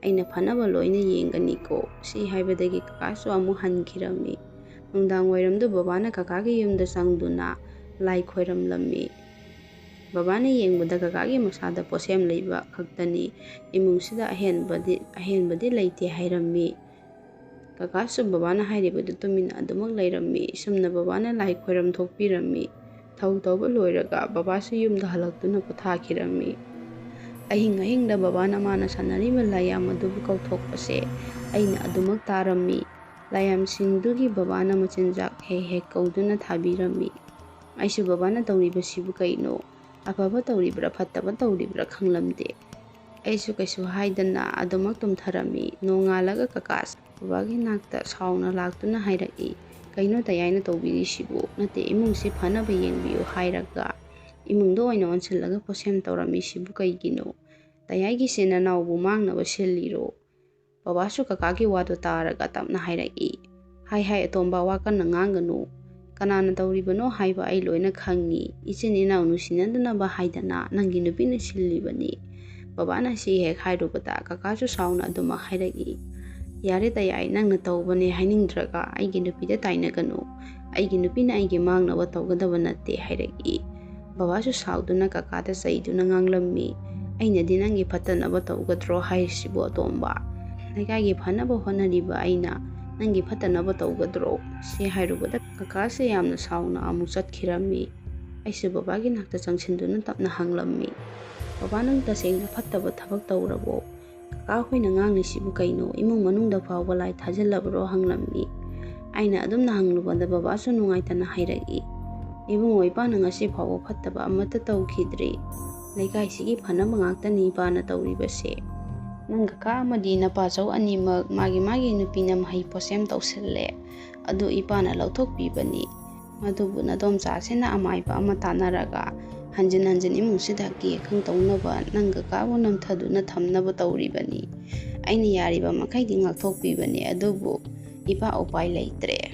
ꯑꯩꯅ ꯐꯅꯕ ꯂꯣꯏꯅ ꯌꯦꯡꯒꯅꯤꯀꯣ꯫ ꯁꯤ ꯍꯥꯏꯕꯗꯒꯤ ꯀꯀꯥꯁꯨ ꯑꯃꯨꯛ ꯍꯟꯈꯤꯔꯝꯃꯤ꯫ ꯅꯨꯡꯗꯥꯡ ꯋꯥꯏꯔꯝꯗꯨ ꯕꯕꯥꯅ ꯀꯀꯥꯒꯤ ꯌꯨꯝꯗ ꯆꯪꯗꯨꯅ ꯂꯥꯏ ꯈꯣꯏꯔꯝꯂꯝꯃꯤ꯫ ꯕꯕꯥꯅ ꯌꯦꯡꯕꯗ ꯀꯀꯥꯒꯤ ꯃꯁꯥꯗ ꯄꯣꯠꯁꯦꯝ ꯂꯩꯕ ꯈꯛꯇꯅꯤ, ꯏꯃꯨꯡꯁꯤꯗ ꯑꯍꯦꯟꯕꯗꯤ ꯂꯩꯇꯦ ꯍꯥꯏꯔꯝꯃꯤ꯫ ꯀꯀꯥꯁꯨ ꯕꯕꯥꯅ ꯍꯥꯏꯔꯤꯕꯗꯨ ꯇꯨꯃꯤꯟꯅ ꯑꯗꯨꯃꯛ ꯂꯩꯔꯝꯃꯤ꯫ ꯁꯨꯝꯅ ꯕꯕꯥꯅ ꯂꯥꯏ ꯈꯣꯏꯔꯝ ꯊꯣꯛꯄꯤꯔꯝꯃꯤ꯫ ꯊꯧ ꯇꯧꯕ ꯂꯣꯏꯔꯒ ꯕꯕꯥꯁꯨ ꯌꯨꯝꯗ ꯍꯜꯂꯛꯇꯨꯅ ꯄꯣꯊꯥꯈꯤꯔꯝꯃꯤ꯫ ꯑꯍꯤꯡꯗ ꯕꯕꯥꯅ ꯃꯥꯅ ꯁꯥꯟꯅꯔꯤꯕ ꯂꯥꯏꯌꯥꯝ ꯑꯗꯨꯕꯨ ꯀꯧꯊꯣꯛꯄꯁꯦ ꯑꯩꯅ ꯑꯗꯨꯃꯛ ꯇꯥꯔꯝꯃꯤ꯫ ꯂꯥꯏꯌꯥꯝꯁꯤꯡꯗꯨꯒꯤ ꯕꯕꯥꯅ ꯃꯆꯤꯟꯖꯥꯛ ꯍꯦꯛ ꯀꯧꯗꯨꯅ ꯊꯥꯕꯤꯔꯝꯃꯤ꯫ ꯑꯩꯁꯨ ꯕꯕꯥꯅ ꯇꯧꯔꯤꯕꯁꯤꯕꯨ ꯀꯩꯅꯣ, ꯑꯐꯕ ꯇꯧꯔꯤꯕ꯭ꯔꯥ ꯐꯠꯇꯕ ꯇꯧꯔꯤꯕ꯭ꯔꯥ ꯈꯪꯂꯝꯗꯦ꯫ ꯑꯩꯁꯨ ꯀꯩꯁꯨ ꯍꯥꯏꯗꯅ ꯑꯗꯨꯃꯛ ꯇꯨꯝꯊꯔꯝꯃꯤ꯫ ꯅꯣꯡꯉꯥꯜꯂꯒ ꯀꯀꯥꯁꯦ ꯕꯕꯥꯒꯤ ꯅꯥꯛꯇ ꯁꯥꯎꯅ ꯂꯥꯛꯇꯨꯅ ꯍꯥꯏꯔꯛꯏ꯫ ꯀꯩꯅꯣ ꯇꯌꯥꯏꯅ ꯇꯧꯕꯤꯔꯤꯁꯤꯕꯨ? ꯅꯠꯇꯦ ꯏꯃꯨꯡꯁꯤ ꯐꯅꯕ ꯌꯦꯡꯕꯤꯌꯨ ꯍꯥꯏꯔꯒ ꯏꯃꯨꯡꯗ ꯑꯣꯏꯅ ꯑꯣꯟꯁꯤꯜꯂꯒ ꯄꯣꯠꯁꯦꯝ ꯇꯧꯔꯝꯃꯤꯁꯤꯕꯨ ꯀꯩꯒꯤꯅꯣ? ꯇꯌꯥꯏꯒꯤꯁꯦ ꯅꯅꯥꯎꯕꯨ ꯃꯥꯡꯅꯕ ꯁꯤꯜꯂꯤꯔꯣ? ꯕꯕꯥꯁꯨ ꯀꯀꯥꯒꯤ ꯋꯥꯗꯨ ꯇꯥꯔꯒ ꯇꯞꯅ ꯍꯥꯏꯔꯛꯏ꯫ ꯍꯥꯏ ꯑꯇꯣꯝꯕ, ꯋꯥ ꯀꯟꯅ ꯉꯥꯡꯒꯅꯨ꯫ ꯀꯅꯥꯅ ꯇꯧꯔꯤꯕꯅꯣ ꯍꯥꯏꯕ ꯑꯩ ꯂꯣꯏꯅ ꯈꯪꯉꯤ꯫ ꯏꯆꯤꯟ ꯏꯅꯥꯎ ꯅꯨꯡꯁꯤꯅꯗꯅꯕ ꯍꯥꯏꯗꯅ ꯅꯪꯒꯤ ꯅꯨꯄꯤꯅ ꯁꯤꯜꯂꯤꯕꯅꯤ꯫ ꯕꯕꯥꯅ ꯁꯤ ꯍꯦꯛ ꯍꯥꯏꯔꯨꯕꯗ ꯀꯀꯥꯁꯨ ꯁꯥꯎꯅ ꯑꯗꯨꯃꯛ ꯍꯥꯏꯔꯛꯏ꯫ ꯌꯥꯔꯦ ꯇꯌꯥꯏ, ꯅꯪꯅ ꯇꯧꯕꯅꯦ ꯍꯥꯏꯅꯤꯡꯗ꯭ꯔꯒ ꯑꯩꯒꯤ ꯅꯨꯄꯤꯗ ꯇꯥꯏꯅꯒꯅꯨ꯫ ꯑꯩꯒꯤ ꯅꯨꯄꯤꯅ ꯑꯩꯒꯤ ꯃꯥꯡꯅꯕ ꯇꯧꯒꯗꯕ ꯅꯠꯇꯦ ꯍꯥꯏꯔꯛꯏ꯫ ꯕꯕꯥꯁꯨ ꯁꯥꯎꯗꯨꯅ ꯀꯀꯥꯗ ꯆꯩꯗꯨꯅ ꯉꯥꯡꯂꯝꯃꯤ꯫ ꯑꯩꯅꯗꯤ ꯅꯪꯒꯤ ꯐꯠꯇꯅꯕ ꯇꯧꯒꯗ꯭ꯔꯣ ꯍꯥꯏꯔꯤꯁꯤꯕꯨ ꯑꯇꯣꯝꯕ? ꯂꯩꯀꯥꯏꯒꯤ ꯐꯅꯕ ꯍꯣꯠꯅꯔꯤꯕ ꯑꯩꯅ ꯅꯪꯒꯤ ꯐꯠꯇꯅꯕ ꯇꯧꯒꯗ꯭ꯔꯣ? ꯁꯤ ꯍꯥꯏꯔꯨꯕꯗ ꯀꯀꯥꯁꯦ ꯌꯥꯝꯅ ꯁꯥꯎꯅ ꯑꯃꯨꯛ ꯆꯠꯈꯤꯔꯝꯃꯤ꯫ ꯑꯩꯁꯨ ꯕꯕꯥꯒꯤ ꯅꯥꯛꯇ ꯆꯪꯁꯤꯟꯗꯨꯅ ꯇꯞꯅ ꯍꯪꯂꯝꯃꯤ꯫ ꯕꯕꯥ, ꯅꯪ ꯇꯁꯦꯡꯅ ꯐꯠꯇꯕ ꯊꯕꯛ ꯇꯧꯔꯕꯣ? ꯀꯀꯥ ꯍꯣꯏꯅ ꯉꯥꯡꯂꯤꯁꯤꯕꯨ ꯀꯩꯅꯣ? ꯏꯃꯨꯡ ꯃꯅꯨꯡꯗ ꯐꯥꯎꯕ ꯂꯥꯏ ꯊꯥꯖꯤꯜꯂꯕ꯭ꯔꯣ ꯍꯪꯂꯝꯃꯤ꯫ ꯑꯩꯅ ꯑꯗꯨꯝꯅ ꯍꯪꯂꯨꯕꯗ ꯕꯕꯥꯁꯨ ꯅꯨꯡꯉꯥꯏꯇꯅ ꯍꯥꯏꯔꯛꯏ꯫ ꯏꯕꯨꯡꯉꯣ, ꯏꯄꯥꯅ ꯉꯁꯤ ꯐꯥꯎꯕ ꯐꯠꯇꯕ ꯑꯃꯠꯇ ꯇꯧꯈꯤꯗ꯭ꯔꯤ꯫ ꯂꯩꯀꯥꯏꯁꯤꯒꯤ ꯐꯅꯕ ꯉꯥꯛꯇꯅꯤ ꯏꯄꯥꯅ ꯇꯧꯔꯤꯕꯁꯦ꯫ ꯅꯪ ꯀꯀꯥ ꯑꯃꯗꯤ ꯅꯄꯥꯆꯧ ꯑꯅꯤꯃꯛ ꯃꯥꯒꯤ ꯅꯨꯄꯤꯅ ꯃꯍꯩ ꯄꯣꯠꯁꯦꯝ ꯇꯧꯁꯤꯜꯂꯦ, ꯑꯗꯨ ꯏꯄꯥꯅ ꯂꯧꯊꯣꯛꯄꯤꯕꯅꯤ꯫ ꯑꯗꯨꯕꯨ ꯅꯗꯣꯝꯆꯥꯁꯤꯅ ꯑꯃꯥꯏꯕ ꯑꯃ ꯇꯥꯟꯅꯔꯒ ꯍꯟꯖꯤꯟ ꯑꯃꯨꯛꯁꯤꯗ ꯑꯀꯤ-ꯑꯈꯪ ꯇꯧꯅꯕ ꯅꯪ ꯀꯀꯥꯕꯨ ꯅꯝꯊꯗꯨꯅ ꯊꯝꯅꯕ ꯇꯧꯔꯤꯕꯅꯤ꯫ ꯑꯩꯅ ꯌꯥꯔꯤꯕ ꯃꯈꯩꯗꯤ ꯉꯥꯛꯊꯣꯛꯄꯤꯕꯅꯤ, ꯑꯗꯨꯕꯨ ꯏꯄꯥ ꯎꯄꯥꯏ ꯂꯩꯇ꯭ꯔꯦ꯫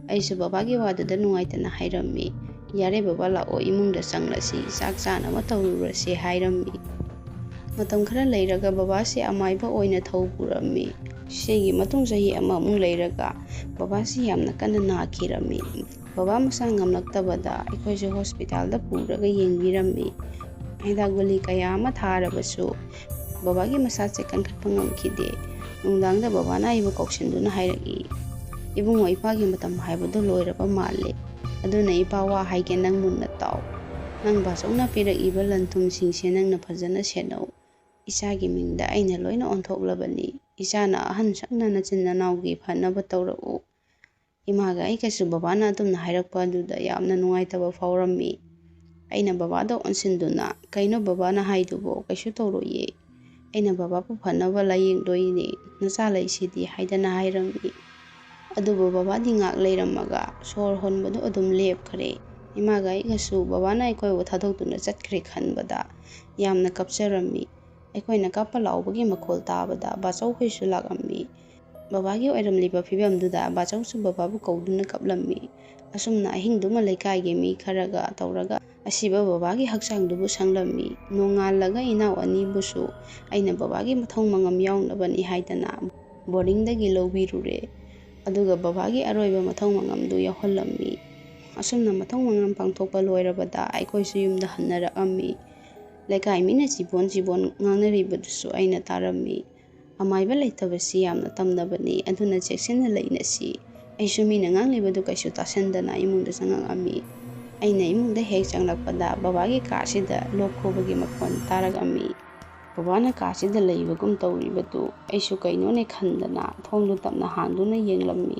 ꯑꯩꯁꯨ ꯕꯕꯥꯒꯤ ꯋꯥꯗꯨꯗ ꯅꯨꯡꯉꯥꯏꯇꯅ ꯍꯥꯏꯔꯝꯃꯤ꯫ ꯌꯥꯔꯦ ꯕꯕꯥ, ꯂꯥꯛꯑꯣ ꯏꯃꯨꯡꯗ ꯆꯪꯂꯁꯤ, ꯆꯥꯛ ꯆꯥꯅꯕ ꯇꯧꯔꯨꯔꯁꯤ ꯍꯥꯏꯔꯝꯃꯤ꯫ ꯃꯇꯝ ꯈꯔ ꯂꯩꯔꯒ ꯕꯕꯥꯁꯤ ꯑꯃꯥꯏꯕ ꯑꯣꯏꯅ ꯊꯧ ꯄꯨꯔꯝꯃꯤ꯫ ꯁꯤꯒꯤ ꯃꯇꯨꯡ ꯆꯍꯤ ꯑꯃꯃꯨꯛ ꯂꯩꯔꯒ ꯕꯕꯥꯁꯤ ꯌꯥꯝꯅ ꯀꯟꯅ ꯅꯥꯈꯤꯔꯝꯃꯤ꯫ ꯕꯕꯥ ꯃꯁꯥ ꯉꯝꯂꯛꯇꯕꯗ ꯑꯩꯈꯣꯏꯁꯨ ꯍꯣꯁꯄꯤꯇꯥꯜꯗ ꯄꯨꯔꯒ ꯌꯦꯡꯕꯤꯔꯝꯃꯤ꯫ ꯍꯤꯗꯥꯛ ꯒꯨꯂꯤ kaya ama ꯊꯥꯔꯕꯁꯨ ꯕꯕꯥꯒꯤ ꯃꯁꯥꯁꯦ ꯀꯟꯈꯠꯄ ꯉꯝꯈꯤꯗꯦ꯫ ꯅꯨꯡꯗꯥꯡꯗ ꯕꯕꯥꯅ ꯑꯩꯕꯨ ꯀꯧꯁꯤꯟꯗꯨꯅ ꯍꯥꯏꯔꯛꯏ꯫ ꯏꯕꯨꯡꯉꯣ, ꯏꯄꯥꯒꯤ ꯃꯇꯝ ꯍꯥꯏꯕꯗꯨ ꯂꯣꯏꯔꯕ ꯃꯥꯜꯂꯦ꯫ ꯑꯗꯨꯅ ꯏꯄꯥ ꯋꯥ ꯍꯥꯏꯒꯦ, ꯅꯪ ꯃꯨꯟꯅ ꯇꯥꯎ꯫ ꯅꯪ ꯕꯥꯆꯧꯅ ꯄꯤꯔꯛꯏꯕ ꯂꯟ-ꯊꯨꯝꯁꯤꯡꯁꯦ ꯅꯪꯅ ꯐꯖꯅ ꯁꯦꯟꯅꯧ꯫ ꯏꯆꯥꯒꯤ ꯃꯤꯡꯗ ꯑꯩꯅ ꯂꯣꯏꯅ ꯑꯣꯟꯊꯣꯛꯂꯕꯅꯤ꯫ ꯏꯆꯥꯅ ꯑꯍꯟ ꯁꯛꯅ ꯅꯆꯤꯟ ꯅꯅꯥꯎꯒꯤ ꯐꯅꯕ ꯇꯧꯔꯛꯎ꯫ ꯏꯃꯥꯒ ꯑꯩꯒꯁꯨ ꯕꯕꯥꯅ ꯑꯗꯨꯝꯅ ꯍꯥꯏꯔꯛꯄ ꯑꯗꯨꯗ ꯌꯥꯝꯅ ꯅꯨꯡꯉꯥꯏꯇꯕ ꯐꯥꯎꯔꯝꯃꯤ꯫ ꯑꯩꯅ ꯕꯕꯥꯗ ꯑꯣꯟꯁꯤꯟꯗꯨꯅ, ꯀꯩꯅꯣ ꯕꯕꯥꯅ ꯍꯥꯏꯗꯨꯕꯣ? ꯀꯩꯁꯨ ꯇꯧꯔꯣꯏꯌꯦ꯫ ꯑꯩꯅ ꯕꯕꯥꯕꯨ ꯐꯅꯕ ꯂꯥꯌꯦꯡꯗꯣꯏꯅꯦ, ꯅꯆꯥ ꯂꯩꯁꯤꯗꯤ ꯍꯥꯏꯗꯅ ꯍꯥꯏꯔꯝꯃꯤ꯫ ꯑꯗꯨꯕꯨ ꯕꯕꯥꯗꯤ ꯉꯥꯛ ꯂꯩꯔꯝꯃꯒ ꯁꯣꯔ ꯍꯣꯟꯕꯗꯨ ꯑꯗꯨꯝ ꯂꯦꯞꯈ꯭ꯔꯦ꯫ ꯏꯃꯥꯒ ꯑꯩꯒꯁꯨ ꯕꯕꯥꯅ ꯑꯩꯈꯣꯏꯕꯨ ꯊꯥꯗꯣꯛꯇꯨꯅ ꯆꯠꯈ꯭ꯔꯦ ꯈꯟꯕꯗ ꯌꯥꯝꯅ ꯀꯞꯆꯔꯝꯃꯤ꯫ ꯑꯩꯈꯣꯏꯅ ꯀꯞꯄ ꯂꯥꯎꯕꯒꯤ ꯃꯈꯣꯜ ꯇꯥꯕꯗ ꯕꯥꯆꯧ ꯍꯣꯏꯁꯨ ꯂꯥꯛꯑꯝꯃꯤ꯫ ꯕꯕꯥꯒꯤ ꯑꯣꯏꯔꯝꯂꯤꯕ ꯐꯤꯚꯝꯗꯨꯗ ꯕꯥꯆꯧꯁꯨ ꯕꯕꯥꯕꯨ ꯀꯧꯗꯨꯅ ꯀꯞꯂꯝꯃꯤ꯫ ꯑꯁꯨꯝꯅ ꯑꯍꯤꯡꯗꯨꯃ ꯂꯩꯀꯥꯏꯒꯤ ꯃꯤ ꯈꯔꯒ ꯇꯧꯔꯒ ꯑꯁꯤꯕ ꯕꯕꯥꯒꯤ ꯍꯛꯆꯥꯡꯗꯨꯕꯨ ꯁꯪꯂꯝꯃꯤ꯫ ꯅꯣꯡꯉꯥꯜꯂꯒ ꯏꯅꯥꯎ ꯑꯅꯤꯕꯨꯁꯨ ꯑꯩꯅ ꯕꯕꯥꯒꯤ ꯃꯊꯧ ꯃꯉꯝ ꯌꯥꯎꯅꯕꯅꯤ ꯍꯥꯏꯗꯅ ꯕꯣꯔꯗꯤꯡꯗꯒꯤ ꯂꯧꯕꯤꯔꯨꯔꯦ꯫ ꯑꯗꯨꯒ ꯕꯕꯥꯒꯤ ꯑꯔꯣꯏꯕ ꯃꯊꯧ ꯃꯉꯝꯗꯨ ꯌꯥꯎꯍꯜꯂꯝꯃꯤ꯫ ꯑꯁꯨꯝꯅ ꯃꯊꯧ ꯃꯉꯝ ꯄꯥꯡꯊꯣꯛꯄ ꯂꯣꯏꯔꯕꯗ ꯑꯩꯈꯣꯏꯁꯨ ꯌꯨꯝꯗ ꯍꯟꯅꯔꯛꯑꯝꯃꯤ꯫ ꯂꯩꯀꯥꯏ ꯃꯤꯅ ꯆꯤꯕꯣꯟ ꯉꯥꯡꯅꯔꯤꯕꯗꯨꯁꯨ ꯑꯩꯅ ꯇꯥꯔꯝꯃꯤ꯫ ꯑꯃꯥꯏꯕ ꯂꯩꯇꯕꯁꯤ ꯌꯥꯝꯅ ꯇꯝꯅꯕꯅꯤ, ꯑꯗꯨꯅ ꯆꯦꯛꯁꯤꯟꯅ ꯂꯩꯅꯁꯤ꯫ ꯑꯩꯁꯨ ꯃꯤꯅ ꯉꯥꯡꯂꯤꯕꯗꯨ ꯀꯩꯁꯨ ꯇꯥꯁꯟꯗꯅ ꯏꯃꯨꯡꯗ ꯆꯪꯉꯛꯑꯝꯃꯤ꯫ ꯑꯩꯅ ꯏꯃꯨꯡꯗ ꯍꯦꯛ ꯆꯪꯂꯛꯄꯗ ꯕꯕꯥꯒꯤ ꯀꯥꯁꯤꯗ ꯂꯣꯛ ꯈꯨꯕꯒꯤ ꯃꯈꯣꯟ ꯇꯥꯔꯛꯑꯝꯃꯤ꯫ ꯕꯕꯥꯅ ꯀꯥꯁꯤꯗ ꯂꯩꯕꯒꯨꯝ ꯇꯧꯔꯤꯕꯗꯨ ꯑꯩꯁꯨ ꯀꯩꯅꯣꯅꯦ ꯈꯟꯗꯅ ꯊꯣꯡꯗꯨ ꯇꯞꯅ ꯍꯥꯡꯗꯨꯅ ꯌꯦꯡꯂꯝꯃꯤ꯫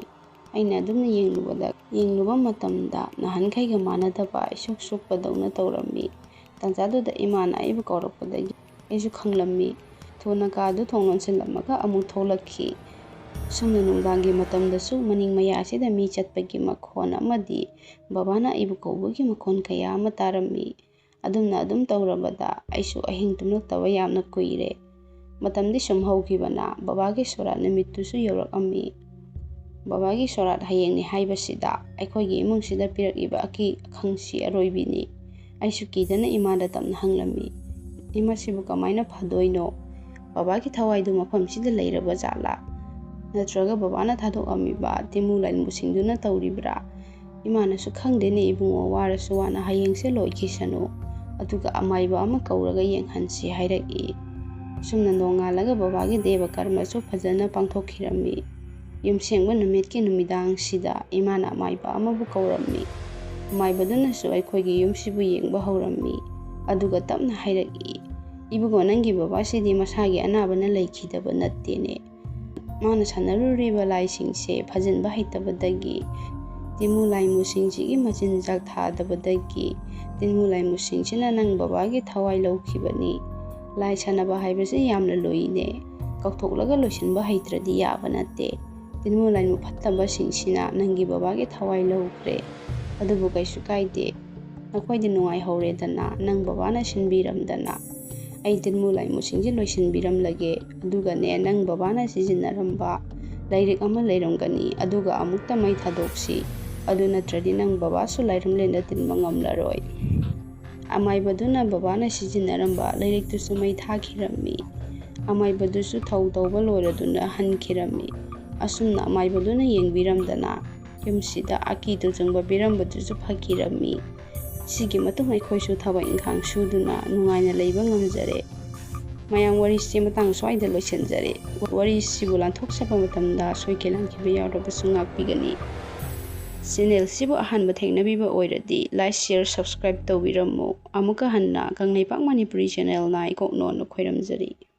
ꯑꯩꯅ ꯑꯗꯨꯝꯅ ꯌꯦꯡꯂꯨꯕ ꯃꯇꯝꯗ ꯅꯍꯥꯟꯈꯩꯒ ꯃꯥꯟꯅꯗꯕ ꯏꯁꯨꯛ ꯁꯨꯛꯄꯗꯧꯅ ꯇꯧꯔꯝꯃꯤ꯫ ꯇꯥꯟꯖꯥꯗꯨꯗ ꯏꯃꯥꯅ ꯑꯩꯕꯨ ꯀꯧꯔꯛꯄꯗꯒꯤ ꯑꯩꯁꯨ ꯈꯪꯂꯝꯃꯤ꯫ ꯊꯨꯅ ꯀꯥꯗꯨ ꯊꯣꯡ ꯂꯣꯟꯁꯤꯜꯂꯝꯃꯒ ꯑꯃꯨꯛ ꯊꯣꯛꯂꯛꯈꯤ꯫ ꯁꯨꯝꯅ ꯅꯨꯡꯗꯥꯡꯒꯤ ꯃꯇꯝꯗꯁꯨ ꯃꯅꯤꯡ ꯃꯌꯥꯁꯤꯗ ꯃꯤ ꯆꯠꯄꯒꯤ ꯃꯈꯣꯟ ꯑꯃꯗꯤ ꯕꯕꯥꯅ ꯑꯩꯕꯨ ꯀꯧꯕꯒꯤ ꯃꯈꯣꯟ kaya ama ꯇꯥꯔꯝꯃꯤ꯫ ꯑꯗꯨꯝꯅ ꯑꯗꯨꯝ ꯇꯧꯔꯕꯗ ꯑꯩꯁꯨ ꯑꯍꯤꯡ ꯇꯨꯝꯂꯛꯇꯕ ꯌꯥꯝꯅ ꯀꯨꯏꯔꯦ꯫ Matamdi sum hꯧꯈꯤꯕꯅ ꯕꯕꯥꯒꯤ ꯁꯣꯔꯥꯠ ꯅꯨꯃꯤꯠꯇꯨꯁꯨ ꯌꯧꯔꯛꯑꯝꯃꯤ꯫ ꯕꯕꯥꯒꯤ ꯁꯣꯔꯥꯠ ꯍꯌꯦꯡꯅꯤ ꯍꯥꯏꯕꯁꯤꯗ ꯑꯩꯈꯣꯏꯒꯤ ꯏꯃꯨꯡꯁꯤꯗ ꯄꯤꯔꯛꯏꯕ ꯑꯀꯤ ꯑꯈꯪꯁꯤ ꯑꯔꯣꯏꯕꯤꯅꯤ꯫ ꯑꯩꯁꯨ ꯀꯤꯗꯅ ꯏꯃꯥꯗ ꯇꯞꯅ ꯍꯪꯂꯝꯃꯤ, ꯏꯃꯥꯁꯤꯕꯨ ꯀꯃꯥꯏꯅ ꯐꯗꯣꯏꯅꯣ? ꯕꯕꯥꯒꯤ ꯊꯋꯥꯏꯗꯨ ꯃꯐꯝꯁꯤꯗ ꯂꯩꯔꯕ ꯖꯥꯠꯂꯥ? ꯅꯠꯇ꯭ꯔꯒ ꯕꯕꯥꯅ ꯊꯥꯗꯣꯛꯑꯝꯃꯤꯕ ꯇꯤꯃꯨ ꯂꯥꯏꯃꯨꯁꯤꯡꯗꯨꯅ ꯇꯧꯔꯤꯕ꯭ꯔꯥ? ꯏꯃꯥꯅꯁꯨ ꯈꯪꯗꯦꯅꯦ ꯏꯕꯨꯡꯉꯣ, ꯋꯥꯔꯁꯨ ꯋꯥꯅ ꯍꯌꯦꯡꯁꯦ ꯂꯣꯏꯈꯤꯁꯅꯨ, ꯑꯗꯨꯒ ꯑꯃꯥꯏꯕ ꯑꯃ ꯀꯧꯔꯒ ꯌꯦꯡꯍꯟꯁꯤ ꯍꯥꯏꯔꯛꯏ꯫ ꯁꯨꯝꯅ ꯅꯣꯡꯉꯥꯜꯂꯒ ꯕꯕꯥꯒꯤ ꯗꯦꯕ ꯀꯔꯃꯁꯨ ꯐꯖꯅ ꯄꯥꯡꯊꯣꯛꯈꯤꯔꯝꯃꯤ꯫ ꯌꯨꯝꯁꯦꯡꯕ ꯅꯨꯃꯤꯠꯀꯤ ꯅꯨꯃꯤꯗꯥꯡꯁꯤꯗ ꯏꯃꯥꯅ ꯑꯃꯥꯏꯕ ꯑꯃꯕꯨ ꯀꯧꯔꯝꯃꯤ꯫ ꯑꯃꯥꯏꯕꯗꯨꯅꯁꯨ ꯑꯩꯈꯣꯏꯒꯤ ꯌꯨꯝꯁꯤꯕꯨ ꯌꯦꯡꯕ ꯍꯧꯔꯝꯃꯤ꯫ ꯑꯗꯨꯒ ꯇꯞꯅ ꯍꯥꯏꯔꯛꯏ, ꯏꯕꯨꯡꯉꯣ, ꯅꯪꯒꯤ ꯕꯕꯥꯁꯤꯗꯤ ꯃꯁꯥꯒꯤ ꯑꯅꯥꯕꯅ ꯂꯩꯈꯤꯗꯕ ꯅꯠꯇꯦꯅꯦ꯫ ꯃꯥꯅ ꯁꯥꯟꯅꯔꯨꯔꯤꯕ ꯂꯥꯏꯁꯤꯡꯁꯦ ꯐꯖꯤꯟꯕ ꯍꯩꯇꯕꯗꯒꯤ, ꯇꯤꯃꯨ ꯂꯥꯏꯃꯨꯁꯤꯡꯁꯤꯒꯤ ꯃꯆꯤꯟꯖꯥꯛ ꯊꯥꯗꯕꯗꯒꯤ, ꯇꯤꯃꯨ ꯂꯥꯏꯃꯨꯁꯤꯡꯁꯤꯅ ꯅꯪ ꯕꯕꯥꯒꯤ ꯊꯋꯥꯏ ꯂꯧꯈꯤꯕꯅꯤ꯫ ꯂꯥꯏ ꯁꯥꯟꯅꯕ ꯍꯥꯏꯕꯁꯤ ꯌꯥꯝꯅ ꯂꯨꯏꯅꯦ, ꯀꯧꯊꯣꯛꯂꯒ ꯂꯣꯏꯁꯤꯟꯕ ꯍꯩꯇ꯭ꯔꯗꯤ ꯌꯥꯕ ꯅꯠꯇꯦ꯫ ꯇꯤꯃꯨ ꯂꯥꯏꯃꯨ ꯐꯠꯇꯕꯁꯤꯡꯁꯤꯅ ꯅꯪꯒꯤ ꯕꯕꯥꯒꯤ ꯊꯋꯥꯏ ꯂꯧꯈ꯭ꯔꯦ, ꯑꯗꯨꯕꯨ ꯀꯩꯁꯨ ꯀꯥꯏꯗꯦ, ꯅꯈꯣꯏꯗꯤ ꯅꯨꯡꯉꯥꯏꯍꯧꯔꯦꯗꯅ, ꯅꯪ ꯕꯕꯥꯅ ꯁꯤꯟꯕꯤꯔꯝꯗꯅ꯫ ꯑꯩ ꯇꯤꯃꯨ ꯂꯥꯏꯃꯨꯁꯤꯡꯁꯦ ꯂꯣꯏꯁꯤꯟꯕꯤꯔꯝꯂꯒꯦ, ꯑꯗꯨꯒꯅꯦ ꯅꯪ ꯕꯕꯥꯅ ꯁꯤꯖꯤꯟꯅꯔꯝꯕ ꯂꯥꯏꯔꯤꯛ ꯑꯃ ꯂꯩꯔꯝꯒꯅꯤ, ꯑꯗꯨꯒ ꯑꯃꯨꯛꯇ ꯃꯩ ꯊꯥꯗꯣꯛꯁꯤ, ꯑꯗꯨ ꯅꯠꯇ꯭ꯔꯗꯤ ꯅꯪ ꯕꯕꯥꯁꯨ ꯂꯥꯏꯔꯦꯝꯂꯦꯟꯗ ꯇꯤꯟꯕ ꯉꯝꯂꯔꯣꯏ꯫ ꯑꯃꯥꯏꯕꯗꯨꯅ ꯕꯕꯥꯅ ꯁꯤꯖꯤꯟꯅꯔꯝꯕ ꯂꯥꯏꯔꯤꯛꯇꯨꯁꯨ ꯃꯩ ꯊꯥꯈꯤꯔꯝꯃꯤ꯫ ꯑꯃꯥꯏꯕꯗꯨꯁꯨ ꯊꯧ ꯇꯧꯕ ꯂꯣꯏꯔꯗꯨꯅ ꯍꯟꯈꯤꯔꯝꯃꯤ꯫ ꯑꯁꯨꯝꯅ ꯑꯃꯥꯏꯕꯗꯨꯅ ꯌꯦꯡꯕꯤꯔꯝꯗꯅ ꯌꯨꯝꯁꯤꯗ ꯑꯀꯤ ꯇꯨꯖꯨꯡꯕ ꯄꯤꯔꯝꯕꯗꯨꯁꯨ ꯐꯈꯤꯔꯝꯃꯤ꯫ ꯁꯤꯒꯤ ꯃꯇꯨꯡ ꯑꯩꯈꯣꯏꯁꯨ ꯊꯕꯛ ꯏꯪꯈꯥꯡ ꯁꯨꯗꯨꯅ ꯅꯨꯡꯉꯥꯏꯅ ꯂꯩꯕ ꯉꯝꯖꯔꯦ꯫ ꯃꯌꯥꯝ ꯋꯥꯔꯤꯁꯤ ꯃꯇꯥꯡ ꯁ꯭ꯋꯥꯏꯗ ꯂꯣꯏꯁꯤꯟꯖꯔꯦ꯫ ꯋꯥꯔꯤꯁꯤꯕꯨ ꯂꯥꯟꯊꯣꯛꯆꯕ ꯃꯇꯝꯗ ꯁꯣꯏꯈꯤ ꯂꯥꯟꯈꯤꯕ ꯌꯥꯎꯔꯕꯁꯨ ꯉꯥꯛꯄꯤꯒꯅꯤ꯫ ꯆꯦꯅꯦꯜꯁꯤꯕꯨ ꯑꯍꯥꯟꯕ ꯊꯦꯡꯅꯕꯤꯕ ꯑꯣꯏꯔꯗꯤ ꯂꯥꯏꯛ, ꯁꯤꯌꯔ, ꯁꯕꯁꯀ꯭ꯔꯥꯏꯕ ꯇꯧꯕꯤꯔꯝꯃꯨ꯫ ꯑꯃꯨꯛꯀ ꯍꯟꯅ ꯀꯪꯂꯩꯄꯥꯛ ꯃꯅꯤꯄꯨꯔꯤ ꯆꯦꯅꯦꯜꯅ ꯏꯀꯣꯛꯅꯣꯟꯅ ꯈꯣꯏꯔꯝꯖꯔꯤ꯫